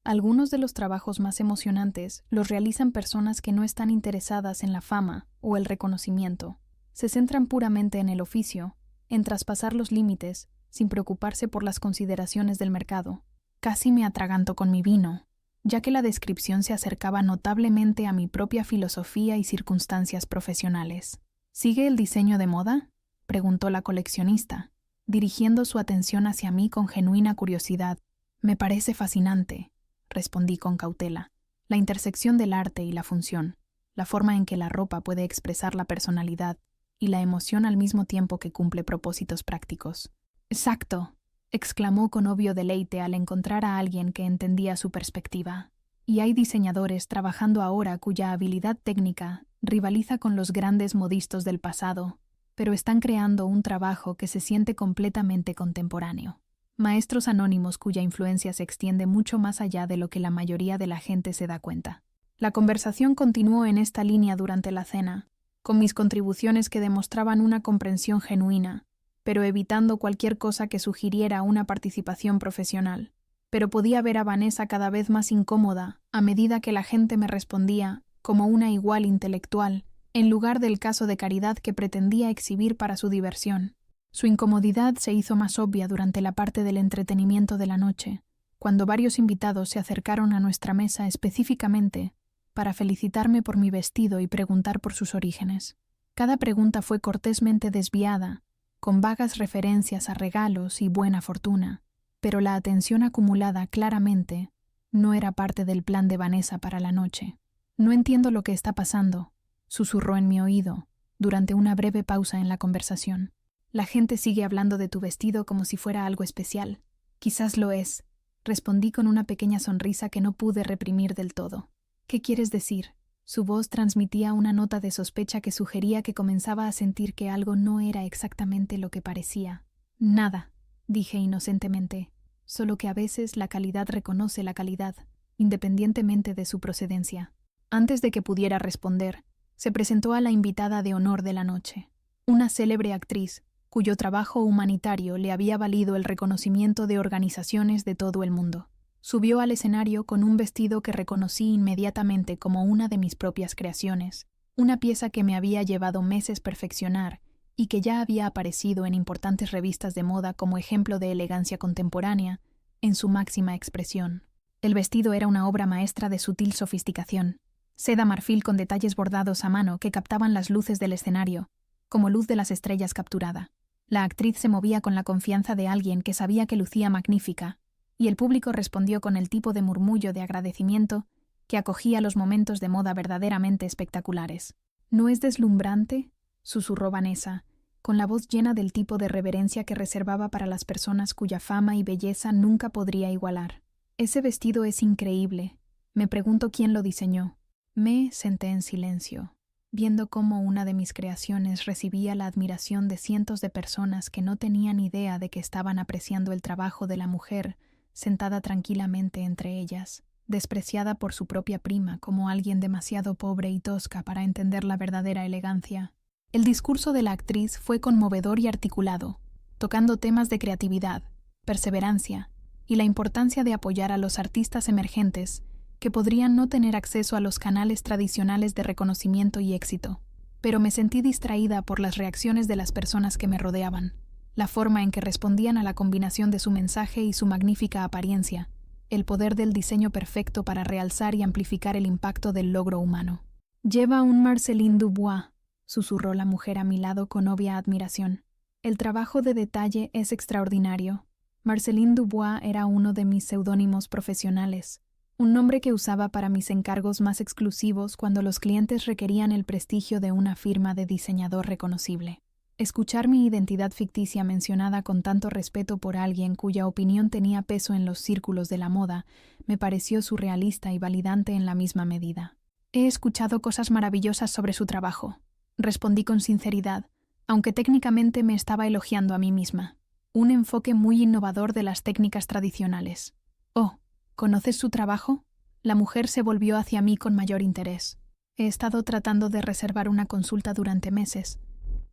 Algunos de los trabajos más emocionantes los realizan personas que no están interesadas en la fama o el reconocimiento. Se centran puramente en el oficio, en traspasar los límites, sin preocuparse por las consideraciones del mercado. Casi me atraganto con mi vino, ya que la descripción se acercaba notablemente a mi propia filosofía y circunstancias profesionales. ¿Sigue el diseño de moda?, preguntó la coleccionista, dirigiendo su atención hacia mí con genuina curiosidad. Me parece fascinante, respondí con cautela. La intersección del arte y la función, la forma en que la ropa puede expresar la personalidad y la emoción al mismo tiempo que cumple propósitos prácticos. Exacto, exclamó con obvio deleite al encontrar a alguien que entendía su perspectiva. Y hay diseñadores trabajando ahora cuya habilidad técnica rivaliza con los grandes modistos del pasado, pero están creando un trabajo que se siente completamente contemporáneo. Maestros anónimos cuya influencia se extiende mucho más allá de lo que la mayoría de la gente se da cuenta. La conversación continuó en esta línea durante la cena, con mis contribuciones que demostraban una comprensión genuina, pero evitando cualquier cosa que sugiriera una participación profesional. Pero podía ver a Vanessa cada vez más incómoda a medida que la gente me respondía como una igual intelectual, en lugar del caso de caridad que pretendía exhibir para su diversión. Su incomodidad se hizo más obvia durante la parte del entretenimiento de la noche, cuando varios invitados se acercaron a nuestra mesa específicamente para felicitarme por mi vestido y preguntar por sus orígenes. Cada pregunta fue cortésmente desviada, con vagas referencias a regalos y buena fortuna, pero la atención acumulada claramente no era parte del plan de Vanessa para la noche. No entiendo lo que está pasando, susurró en mi oído, durante una breve pausa en la conversación. La gente sigue hablando de tu vestido como si fuera algo especial. Quizás lo es, respondí con una pequeña sonrisa que no pude reprimir del todo. ¿Qué quieres decir? Su voz transmitía una nota de sospecha que sugería que comenzaba a sentir que algo no era exactamente lo que parecía. Nada, dije inocentemente, solo que a veces la calidad reconoce la calidad, independientemente de su procedencia. Antes de que pudiera responder, se presentó a la invitada de honor de la noche, una célebre actriz, cuyo trabajo humanitario le había valido el reconocimiento de organizaciones de todo el mundo. Subió al escenario con un vestido que reconocí inmediatamente como una de mis propias creaciones, una pieza que me había llevado meses perfeccionar y que ya había aparecido en importantes revistas de moda como ejemplo de elegancia contemporánea en su máxima expresión. El vestido era una obra maestra de sutil sofisticación, seda marfil con detalles bordados a mano que captaban las luces del escenario, como luz de las estrellas capturada. La actriz se movía con la confianza de alguien que sabía que lucía magnífica, y el público respondió con el tipo de murmullo de agradecimiento que acogía los momentos de moda verdaderamente espectaculares. ¿No es deslumbrante?, susurró Vanessa, con la voz llena del tipo de reverencia que reservaba para las personas cuya fama y belleza nunca podría igualar. Ese vestido es increíble. Me pregunto quién lo diseñó. Me senté en silencio, viendo cómo una de mis creaciones recibía la admiración de cientos de personas que no tenían idea de que estaban apreciando el trabajo de la mujer sentada tranquilamente entre ellas, despreciada por su propia prima como alguien demasiado pobre y tosca para entender la verdadera elegancia. El discurso de la actriz fue conmovedor y articulado, tocando temas de creatividad, perseverancia y la importancia de apoyar a los artistas emergentes que podrían no tener acceso a los canales tradicionales de reconocimiento y éxito. Pero me sentí distraída por las reacciones de las personas que me rodeaban, la forma en que respondían a la combinación de su mensaje y su magnífica apariencia, el poder del diseño perfecto para realzar y amplificar el impacto del logro humano. «Lleva un Marceline Dubois», susurró la mujer a mi lado con obvia admiración. «El trabajo de detalle es extraordinario». Marceline Dubois era uno de mis seudónimos profesionales, un nombre que usaba para mis encargos más exclusivos cuando los clientes requerían el prestigio de una firma de diseñador reconocible. Escuchar mi identidad ficticia mencionada con tanto respeto por alguien cuya opinión tenía peso en los círculos de la moda me pareció surrealista y validante en la misma medida. «He escuchado cosas maravillosas sobre su trabajo», respondí con sinceridad, aunque técnicamente me estaba elogiando a mí misma. «Un enfoque muy innovador de las técnicas tradicionales». «Oh, ¿conoces su trabajo?». La mujer se volvió hacia mí con mayor interés. «He estado tratando de reservar una consulta durante meses,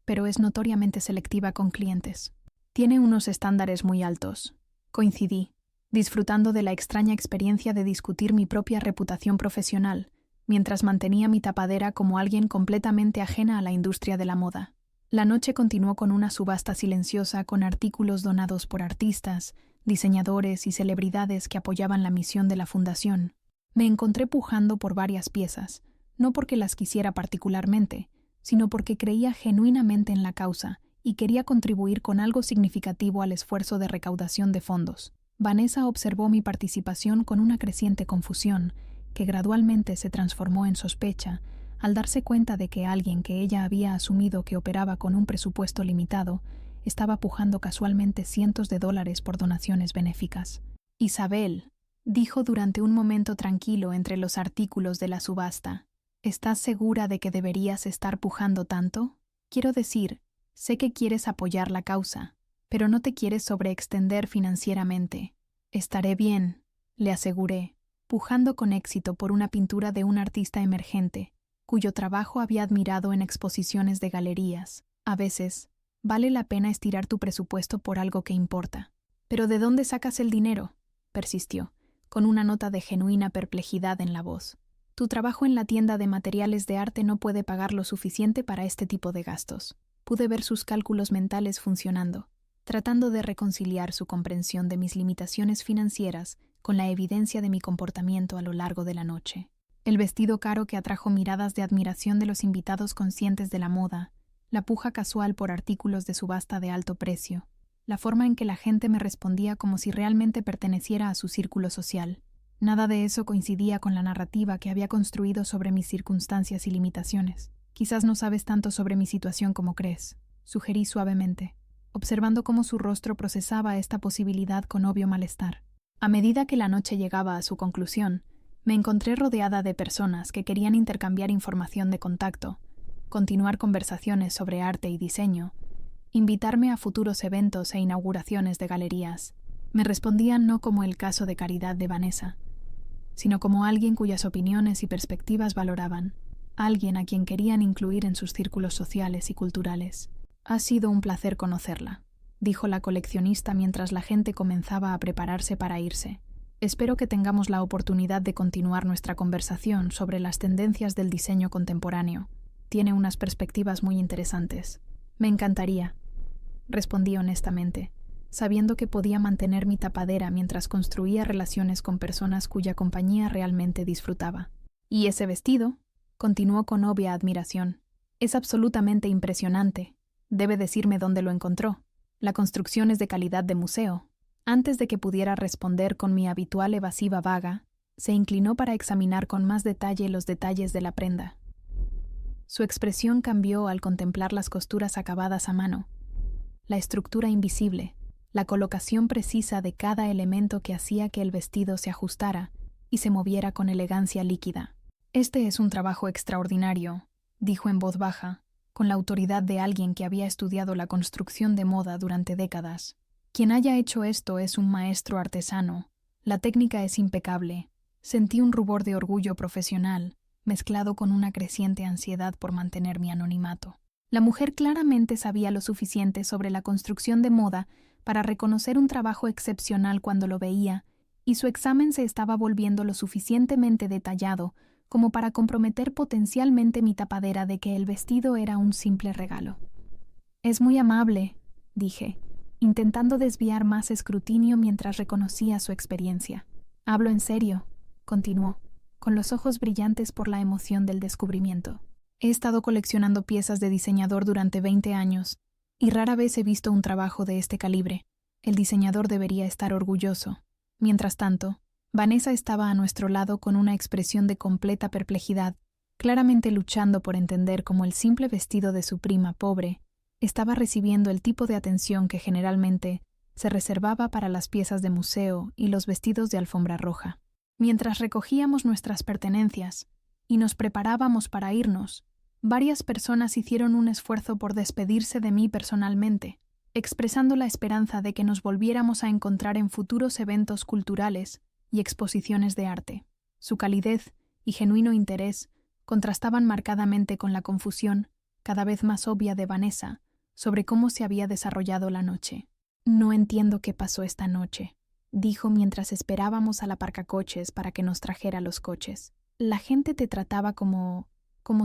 pero es notoriamente selectiva con clientes. Tiene unos estándares muy altos». Coincidí, disfrutando de la extraña experiencia de discutir mi propia reputación profesional, mientras mantenía mi tapadera como alguien completamente ajena a la industria de la moda. La noche continuó con una subasta silenciosa con artículos donados por artistas, diseñadores y celebridades que apoyaban la misión de la fundación. Me encontré pujando por varias piezas, no porque las quisiera particularmente, sino porque creía genuinamente en la causa y quería contribuir con algo significativo al esfuerzo de recaudación de fondos. Vanessa observó mi participación con una creciente confusión, que gradualmente se transformó en sospecha, al darse cuenta de que alguien que ella había asumido que operaba con un presupuesto limitado estaba pujando casualmente cientos de dólares por donaciones benéficas. «Isabel», dijo durante un momento tranquilo entre los artículos de la subasta, «¿estás segura de que deberías estar pujando tanto? Quiero decir, sé que quieres apoyar la causa, pero no te quieres sobreextender financieramente». «Estaré bien», le aseguré, pujando con éxito por una pintura de un artista emergente, cuyo trabajo había admirado en exposiciones de galerías. «A veces, vale la pena estirar tu presupuesto por algo que importa». «¿Pero de dónde sacas el dinero?», persistió, con una nota de genuina perplejidad en la voz. «Tu trabajo en la tienda de materiales de arte no puede pagar lo suficiente para este tipo de gastos». Pude ver sus cálculos mentales funcionando, tratando de reconciliar su comprensión de mis limitaciones financieras con la evidencia de mi comportamiento a lo largo de la noche. El vestido caro que atrajo miradas de admiración de los invitados conscientes de la moda, la puja casual por artículos de subasta de alto precio, la forma en que la gente me respondía como si realmente perteneciera a su círculo social. Nada de eso coincidía con la narrativa que había construido sobre mis circunstancias y limitaciones. «Quizás no sabes tanto sobre mi situación como crees», sugerí suavemente, observando cómo su rostro procesaba esta posibilidad con obvio malestar. A medida que la noche llegaba a su conclusión, me encontré rodeada de personas que querían intercambiar información de contacto, continuar conversaciones sobre arte y diseño, invitarme a futuros eventos e inauguraciones de galerías. Me respondían no como el caso de Caridad de Vanessa, sino como alguien cuyas opiniones y perspectivas valoraban, alguien a quien querían incluir en sus círculos sociales y culturales. «Ha sido un placer conocerla», dijo la coleccionista mientras la gente comenzaba a prepararse para irse. «Espero que tengamos la oportunidad de continuar nuestra conversación sobre las tendencias del diseño contemporáneo. Tiene unas perspectivas muy interesantes». «Me encantaría», respondí honestamente, sabiendo que podía mantener mi tapadera mientras construía relaciones con personas cuya compañía realmente disfrutaba. «Y ese vestido», continuó con obvia admiración, «es absolutamente impresionante. Debe decirme dónde lo encontró. La construcción es de calidad de museo». Antes de que pudiera responder con mi habitual evasiva vaga, se inclinó para examinar con más detalle los detalles de la prenda. Su expresión cambió al contemplar las costuras acabadas a mano, la estructura invisible, la colocación precisa de cada elemento que hacía que el vestido se ajustara y se moviera con elegancia líquida. Este es un trabajo extraordinario, dijo en voz baja, con la autoridad de alguien que había estudiado la construcción de moda durante décadas. Quien haya hecho esto es un maestro artesano. La técnica es impecable. Sentí un rubor de orgullo profesional, mezclado con una creciente ansiedad por mantener mi anonimato. La mujer claramente sabía lo suficiente sobre la construcción de moda para reconocer un trabajo excepcional cuando lo veía, y su examen se estaba volviendo lo suficientemente detallado como para comprometer potencialmente mi tapadera de que el vestido era un simple regalo. «Es muy amable», dije, intentando desviar más escrutinio mientras reconocía su experiencia. «Hablo en serio», continuó, con los ojos brillantes por la emoción del descubrimiento. «He estado coleccionando piezas de diseñador durante 20 años, y rara vez he visto un trabajo de este calibre. El diseñador debería estar orgulloso». Mientras tanto, Vanessa estaba a nuestro lado con una expresión de completa perplejidad, claramente luchando por entender cómo el simple vestido de su prima pobre estaba recibiendo el tipo de atención que generalmente se reservaba para las piezas de museo y los vestidos de alfombra roja. Mientras recogíamos nuestras pertenencias y nos preparábamos para irnos, varias personas hicieron un esfuerzo por despedirse de mí personalmente, expresando la esperanza de que nos volviéramos a encontrar en futuros eventos culturales y exposiciones de arte. Su calidez y genuino interés contrastaban marcadamente con la confusión, cada vez más obvia de Vanessa, sobre cómo se había desarrollado la noche. «No entiendo qué pasó esta noche», dijo mientras esperábamos al aparcacoches para que nos trajera los coches. «La gente te trataba como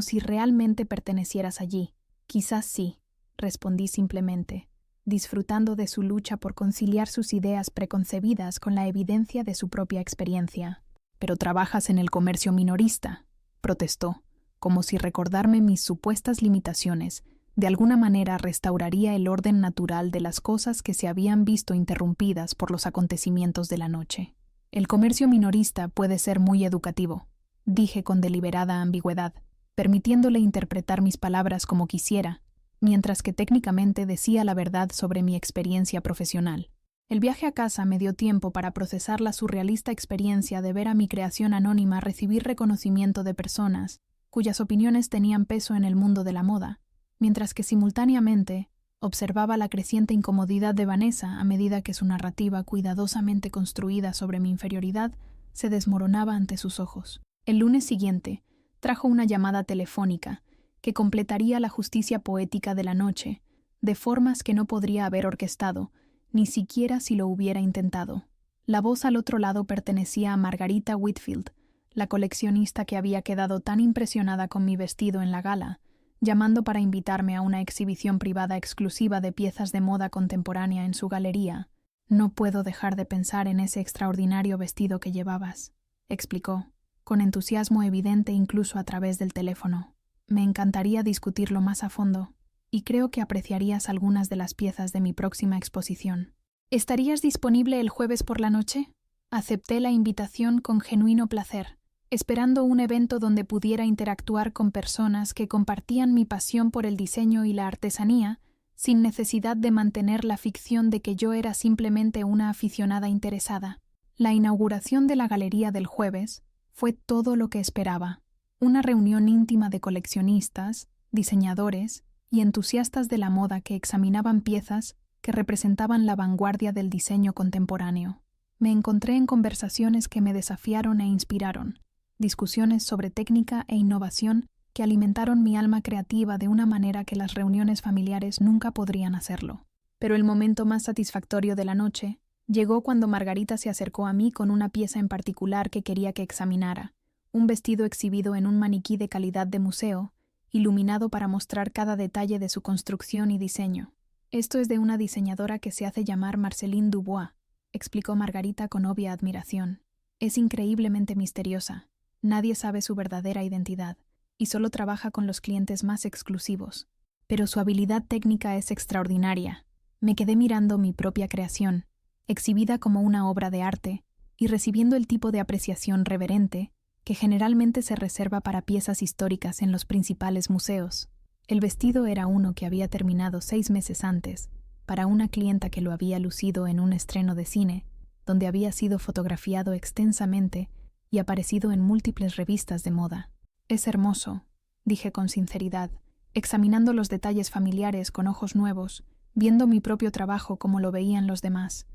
si realmente pertenecieras allí». «Quizás sí», respondí simplemente, disfrutando de su lucha por conciliar sus ideas preconcebidas con la evidencia de su propia experiencia. «Pero trabajas en el comercio minorista», protestó, como si recordarme mis supuestas limitaciones de alguna manera restauraría el orden natural de las cosas que se habían visto interrumpidas por los acontecimientos de la noche. «El comercio minorista puede ser muy educativo», dije con deliberada ambigüedad, permitiéndole interpretar mis palabras como quisiera, mientras que técnicamente decía la verdad sobre mi experiencia profesional. El viaje a casa me dio tiempo para procesar la surrealista experiencia de ver a mi creación anónima recibir reconocimiento de personas cuyas opiniones tenían peso en el mundo de la moda, mientras que simultáneamente observaba la creciente incomodidad de Vanessa a medida que su narrativa cuidadosamente construida sobre mi inferioridad se desmoronaba ante sus ojos. El lunes siguiente trajo una llamada telefónica que completaría la justicia poética de la noche, de formas que no podría haber orquestado, ni siquiera si lo hubiera intentado. La voz al otro lado pertenecía a Margarita Whitfield, la coleccionista que había quedado tan impresionada con mi vestido en la gala, llamando para invitarme a una exhibición privada exclusiva de piezas de moda contemporánea en su galería. «No puedo dejar de pensar en ese extraordinario vestido que llevabas», explicó, con entusiasmo evidente incluso a través del teléfono. «Me encantaría discutirlo más a fondo, y creo que apreciarías algunas de las piezas de mi próxima exposición». «¿Estarías disponible el jueves por la noche?» Acepté la invitación con genuino placer, esperando un evento donde pudiera interactuar con personas que compartían mi pasión por el diseño y la artesanía, sin necesidad de mantener la ficción de que yo era simplemente una aficionada interesada. La inauguración de la galería del jueves fue todo lo que esperaba. Una reunión íntima de coleccionistas, diseñadores y entusiastas de la moda que examinaban piezas que representaban la vanguardia del diseño contemporáneo. Me encontré en conversaciones que me desafiaron e inspiraron, discusiones sobre técnica e innovación que alimentaron mi alma creativa de una manera que las reuniones familiares nunca podrían hacerlo. Pero el momento más satisfactorio de la noche llegó cuando Margarita se acercó a mí con una pieza en particular que quería que examinara, un vestido exhibido en un maniquí de calidad de museo, iluminado para mostrar cada detalle de su construcción y diseño. «Esto es de una diseñadora que se hace llamar Marceline Dubois», explicó Margarita con obvia admiración. «Es increíblemente misteriosa. Nadie sabe su verdadera identidad, y solo trabaja con los clientes más exclusivos. Pero su habilidad técnica es extraordinaria». Me quedé mirando mi propia creación, exhibida como una obra de arte, y recibiendo el tipo de apreciación reverente que generalmente se reserva para piezas históricas en los principales museos. El vestido era uno que había terminado 6 meses antes, para una clienta que lo había lucido en un estreno de cine, donde había sido fotografiado extensamente y aparecido en múltiples revistas de moda. Es hermoso, dije con sinceridad, examinando los detalles familiares con ojos nuevos, viendo mi propio trabajo como lo veían los demás.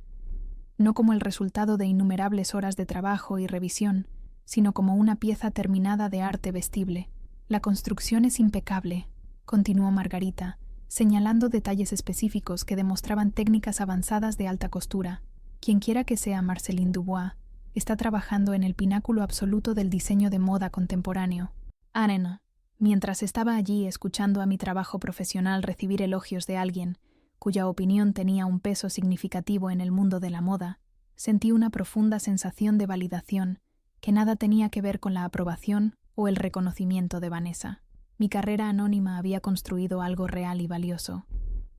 No como el resultado de innumerables horas de trabajo y revisión, sino como una pieza terminada de arte vestible. La construcción es impecable, continuó Margarita, señalando detalles específicos que demostraban técnicas avanzadas de alta costura. Quienquiera que sea Marceline Dubois, está trabajando en el pináculo absoluto del diseño de moda contemporáneo. Anena, mientras estaba allí escuchando a mi trabajo profesional recibir elogios de alguien, cuya opinión tenía un peso significativo en el mundo de la moda, sentí una profunda sensación de validación que nada tenía que ver con la aprobación o el reconocimiento de Vanessa. Mi carrera anónima había construido algo real y valioso,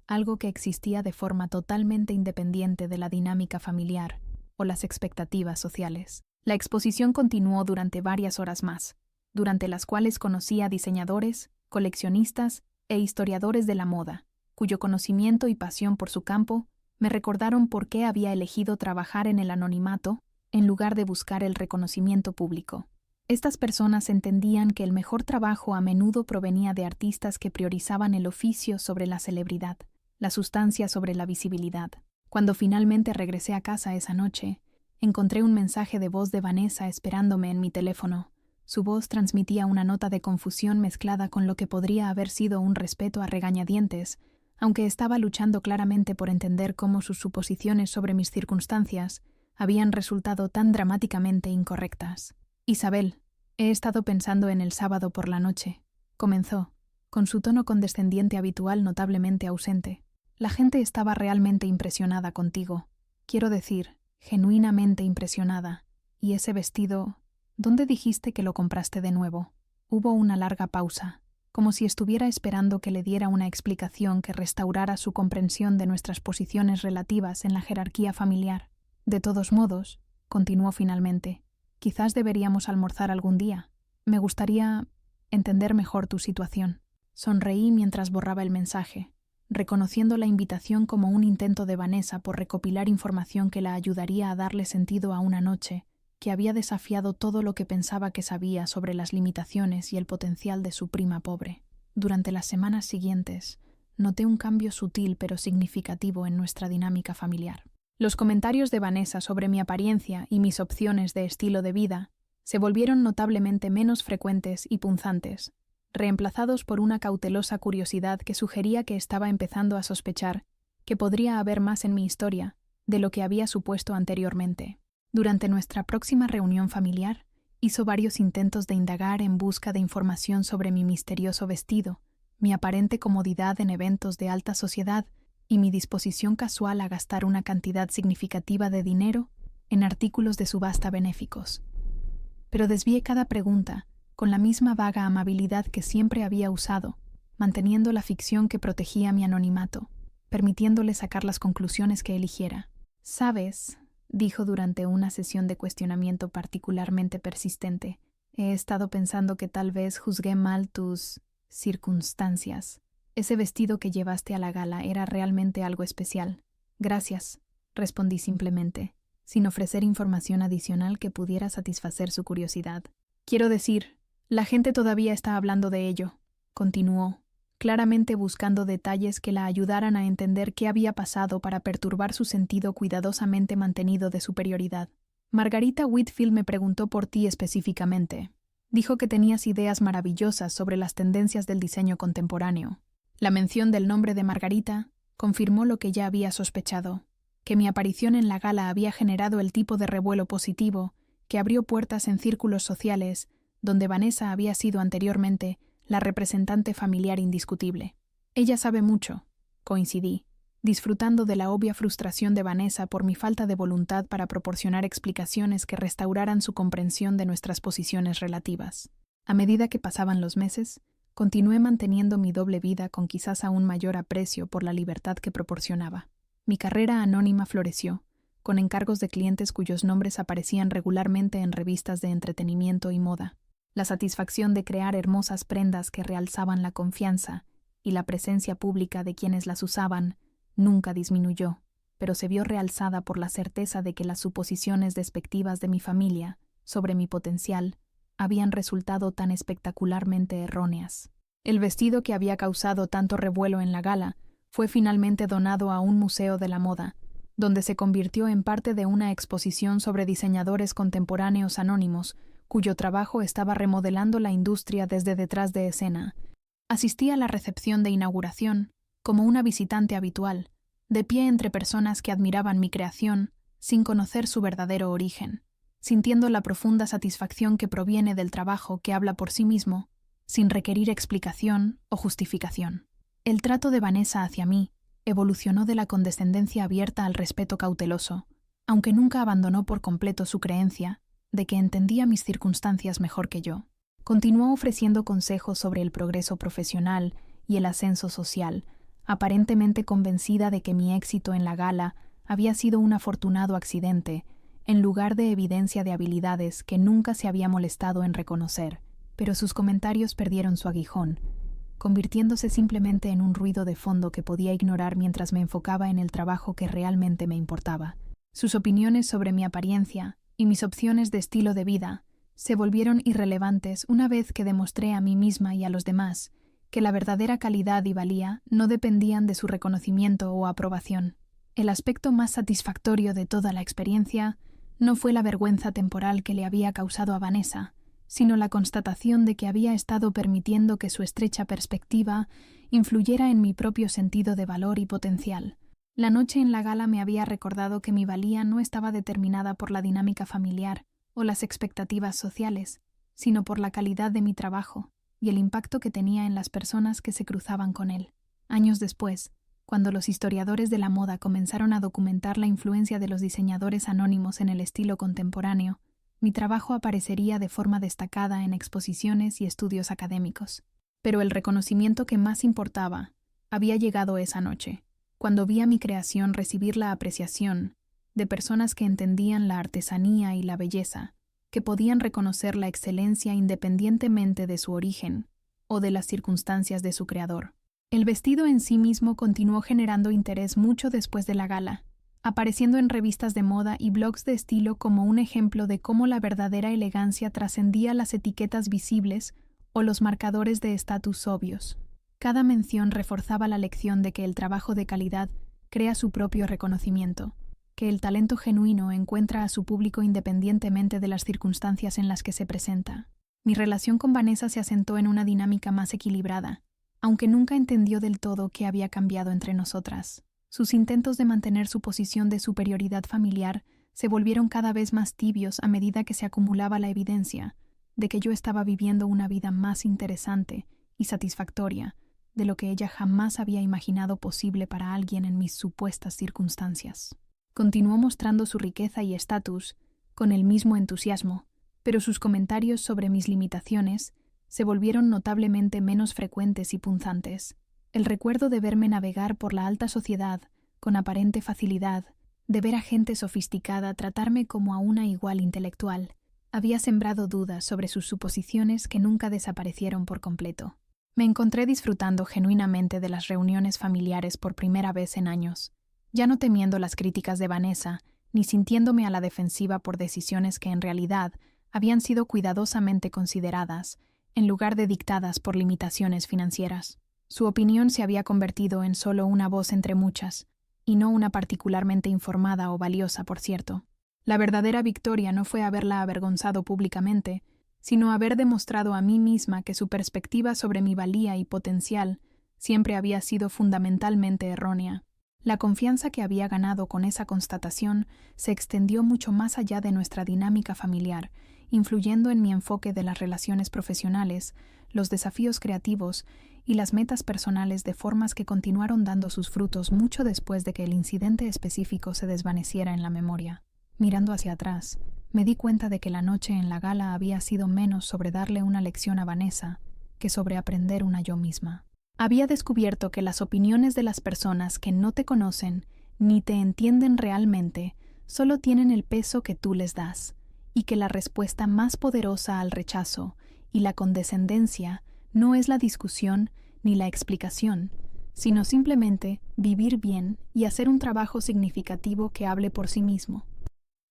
algo que existía de forma totalmente independiente de la dinámica familiar o las expectativas sociales. La exposición continuó durante varias horas más, durante las cuales conocí a diseñadores, coleccionistas e historiadores de la moda, cuyo conocimiento y pasión por su campo me recordaron por qué había elegido trabajar en el anonimato en lugar de buscar el reconocimiento público. Estas personas entendían que el mejor trabajo a menudo provenía de artistas que priorizaban el oficio sobre la celebridad, la sustancia sobre la visibilidad. Cuando finalmente regresé a casa esa noche, encontré un mensaje de voz de Vanessa esperándome en mi teléfono. Su voz transmitía una nota de confusión mezclada con lo que podría haber sido un respeto a regañadientes, aunque estaba luchando claramente por entender cómo sus suposiciones sobre mis circunstancias habían resultado tan dramáticamente incorrectas. Isabel, he estado pensando en el sábado por la noche, comenzó, con su tono condescendiente habitual notablemente ausente. La gente estaba realmente impresionada contigo. Quiero decir, genuinamente impresionada. Y ese vestido, ¿dónde dijiste que lo compraste de nuevo? Hubo una larga pausa, como si estuviera esperando que le diera una explicación que restaurara su comprensión de nuestras posiciones relativas en la jerarquía familiar. De todos modos, continuó finalmente, quizás deberíamos almorzar algún día. Me gustaría entender mejor tu situación. Sonreí mientras borraba el mensaje, reconociendo la invitación como un intento de Vanessa por recopilar información que la ayudaría a darle sentido a una noche que había desafiado todo lo que pensaba que sabía sobre las limitaciones y el potencial de su prima pobre. Durante las semanas siguientes, noté un cambio sutil pero significativo en nuestra dinámica familiar. Los comentarios de Vanessa sobre mi apariencia y mis opciones de estilo de vida se volvieron notablemente menos frecuentes y punzantes, reemplazados por una cautelosa curiosidad que sugería que estaba empezando a sospechar que podría haber más en mi historia de lo que había supuesto anteriormente. Durante nuestra próxima reunión familiar, hizo varios intentos de indagar en busca de información sobre mi misterioso vestido, mi aparente comodidad en eventos de alta sociedad y mi disposición casual a gastar una cantidad significativa de dinero en artículos de subasta benéficos. Pero desvié cada pregunta con la misma vaga amabilidad que siempre había usado, manteniendo la ficción que protegía mi anonimato, permitiéndole sacar las conclusiones que eligiera. «¿Sabes?», dijo durante una sesión de cuestionamiento particularmente persistente, «he estado pensando que tal vez juzgué mal tus circunstancias. Ese vestido que llevaste a la gala era realmente algo especial». «Gracias», respondí simplemente, sin ofrecer información adicional que pudiera satisfacer su curiosidad. «Quiero decir, la gente todavía está hablando de ello», continuó, claramente buscando detalles que la ayudaran a entender qué había pasado para perturbar su sentido cuidadosamente mantenido de superioridad. «Margarita Whitfield me preguntó por ti específicamente. Dijo que tenías ideas maravillosas sobre las tendencias del diseño contemporáneo». La mención del nombre de Margarita confirmó lo que ya había sospechado, que mi aparición en la gala había generado el tipo de revuelo positivo que abrió puertas en círculos sociales donde Vanessa había sido anteriormente la representante familiar indiscutible. «Ella sabe mucho», coincidí, disfrutando de la obvia frustración de Vanessa por mi falta de voluntad para proporcionar explicaciones que restauraran su comprensión de nuestras posiciones relativas. A medida que pasaban los meses, continué manteniendo mi doble vida con quizás aún mayor aprecio por la libertad que proporcionaba. Mi carrera anónima floreció, con encargos de clientes cuyos nombres aparecían regularmente en revistas de entretenimiento y moda. La satisfacción de crear hermosas prendas que realzaban la confianza y la presencia pública de quienes las usaban nunca disminuyó, pero se vio realzada por la certeza de que las suposiciones despectivas de mi familia sobre mi potencial habían resultado tan espectacularmente erróneas. El vestido que había causado tanto revuelo en la gala fue finalmente donado a un museo de la moda, donde se convirtió en parte de una exposición sobre diseñadores contemporáneos anónimos, cuyo trabajo estaba remodelando la industria desde detrás de escena. Asistí a la recepción de inauguración como una visitante habitual, de pie entre personas que admiraban mi creación sin conocer su verdadero origen, sintiendo la profunda satisfacción que proviene del trabajo que habla por sí mismo, sin requerir explicación o justificación. El trato de Vanessa hacia mí evolucionó de la condescendencia abierta al respeto cauteloso, aunque nunca abandonó por completo su creencia de que entendía mis circunstancias mejor que yo. Continuó ofreciendo consejos sobre el progreso profesional y el ascenso social, aparentemente convencida de que mi éxito en la gala había sido un afortunado accidente, en lugar de evidencia de habilidades que nunca se había molestado en reconocer. Pero sus comentarios perdieron su aguijón, convirtiéndose simplemente en un ruido de fondo que podía ignorar mientras me enfocaba en el trabajo que realmente me importaba. Sus opiniones sobre mi apariencia y mis opciones de estilo de vida se volvieron irrelevantes una vez que demostré a mí misma y a los demás que la verdadera calidad y valía no dependían de su reconocimiento o aprobación. El aspecto más satisfactorio de toda la experiencia no fue la vergüenza temporal que le había causado a Vanessa, sino la constatación de que había estado permitiendo que su estrecha perspectiva influyera en mi propio sentido de valor y potencial. La noche en la gala me había recordado que mi valía no estaba determinada por la dinámica familiar o las expectativas sociales, sino por la calidad de mi trabajo y el impacto que tenía en las personas que se cruzaban con él. Años después, cuando los historiadores de la moda comenzaron a documentar la influencia de los diseñadores anónimos en el estilo contemporáneo, mi trabajo aparecería de forma destacada en exposiciones y estudios académicos. Pero el reconocimiento que más importaba había llegado esa noche, cuando vi a mi creación recibir la apreciación de personas que entendían la artesanía y la belleza, que podían reconocer la excelencia independientemente de su origen o de las circunstancias de su creador. El vestido en sí mismo continuó generando interés mucho después de la gala, apareciendo en revistas de moda y blogs de estilo como un ejemplo de cómo la verdadera elegancia trascendía las etiquetas visibles o los marcadores de estatus obvios. Cada mención reforzaba la lección de que el trabajo de calidad crea su propio reconocimiento, que el talento genuino encuentra a su público independientemente de las circunstancias en las que se presenta. Mi relación con Vanessa se asentó en una dinámica más equilibrada, aunque nunca entendió del todo qué había cambiado entre nosotras. Sus intentos de mantener su posición de superioridad familiar se volvieron cada vez más tibios a medida que se acumulaba la evidencia de que yo estaba viviendo una vida más interesante y satisfactoria de lo que ella jamás había imaginado posible para alguien en mis supuestas circunstancias. Continuó mostrando su riqueza y estatus con el mismo entusiasmo, pero sus comentarios sobre mis limitaciones se volvieron notablemente menos frecuentes y punzantes. El recuerdo de verme navegar por la alta sociedad con aparente facilidad, de ver a gente sofisticada tratarme como a una igual intelectual, había sembrado dudas sobre sus suposiciones que nunca desaparecieron por completo. Me encontré disfrutando genuinamente de las reuniones familiares por primera vez en años, ya no temiendo las críticas de Vanessa, ni sintiéndome a la defensiva por decisiones que en realidad habían sido cuidadosamente consideradas, en lugar de dictadas por limitaciones financieras. Su opinión se había convertido en solo una voz entre muchas, y no una particularmente informada o valiosa, por cierto. La verdadera victoria no fue haberla avergonzado públicamente, sino haber demostrado a mí misma que su perspectiva sobre mi valía y potencial siempre había sido fundamentalmente errónea. La confianza que había ganado con esa constatación se extendió mucho más allá de nuestra dinámica familiar, influyendo en mi enfoque de las relaciones profesionales, los desafíos creativos y las metas personales de formas que continuaron dando sus frutos mucho después de que el incidente específico se desvaneciera en la memoria. Mirando hacia atrás, me di cuenta de que la noche en la gala había sido menos sobre darle una lección a Vanessa que sobre aprender una yo misma. Había descubierto que las opiniones de las personas que no te conocen ni te entienden realmente solo tienen el peso que tú les das, y que la respuesta más poderosa al rechazo y la condescendencia no es la discusión ni la explicación, sino simplemente vivir bien y hacer un trabajo significativo que hable por sí mismo.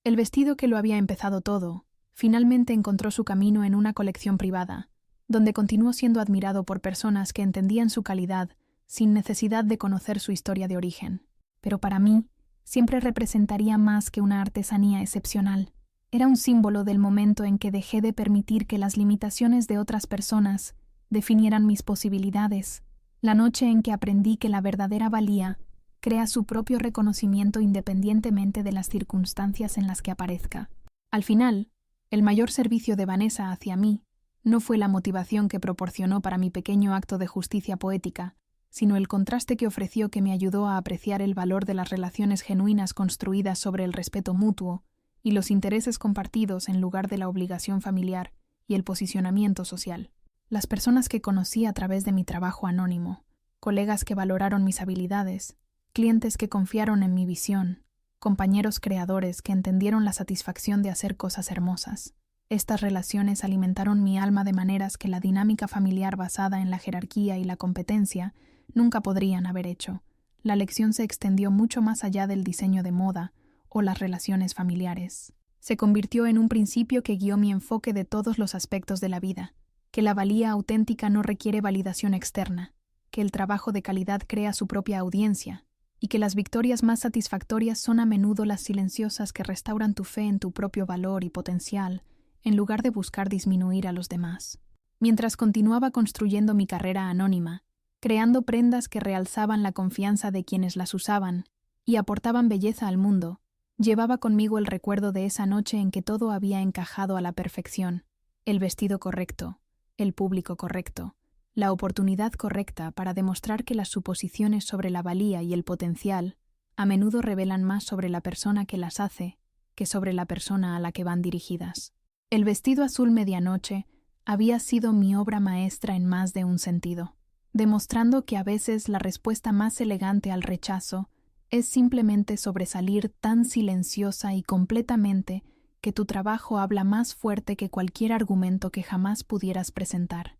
El vestido que lo había empezado todo Finalmente encontró su camino en una colección privada, donde continuó siendo admirado por personas que entendían su calidad sin necesidad de conocer su historia de origen. Pero para mí, siempre representaría más que una artesanía excepcional. Era un símbolo del momento en que dejé de permitir que las limitaciones de otras personas definieran mis posibilidades, la noche en que aprendí que la verdadera valía crea su propio reconocimiento independientemente de las circunstancias en las que aparezca. Al final, el mayor servicio de Vanessa hacia mí no fue la motivación que proporcionó para mi pequeño acto de justicia poética, sino el contraste que ofreció que me ayudó a apreciar el valor de las relaciones genuinas construidas sobre el respeto mutuo y los intereses compartidos en lugar de la obligación familiar y el posicionamiento social. Las personas que conocí a través de mi trabajo anónimo, colegas que valoraron mis habilidades, clientes que confiaron en mi visión, compañeros creadores que entendieron la satisfacción de hacer cosas hermosas. Estas relaciones alimentaron mi alma de maneras que la dinámica familiar basada en la jerarquía y la competencia nunca podrían haber hecho. La lección se extendió mucho más allá del diseño de moda o las relaciones familiares. Se convirtió en un principio que guió mi enfoque de todos los aspectos de la vida, que la valía auténtica no requiere validación externa, que el trabajo de calidad crea su propia audiencia, y que las victorias más satisfactorias son a menudo las silenciosas que restauran tu fe en tu propio valor y potencial, en lugar de buscar disminuir a los demás. Mientras continuaba construyendo mi carrera anónima, creando prendas que realzaban la confianza de quienes las usaban y aportaban belleza al mundo, llevaba conmigo el recuerdo de esa noche en que todo había encajado a la perfección: el vestido correcto, el público correcto, la oportunidad correcta para demostrar que las suposiciones sobre la valía y el potencial a menudo revelan más sobre la persona que las hace que sobre la persona a la que van dirigidas. El vestido azul medianoche había sido mi obra maestra en más de un sentido, demostrando que a veces la respuesta más elegante al rechazo es simplemente sobresalir tan silenciosa y completamente que tu trabajo habla más fuerte que cualquier argumento que jamás pudieras presentar.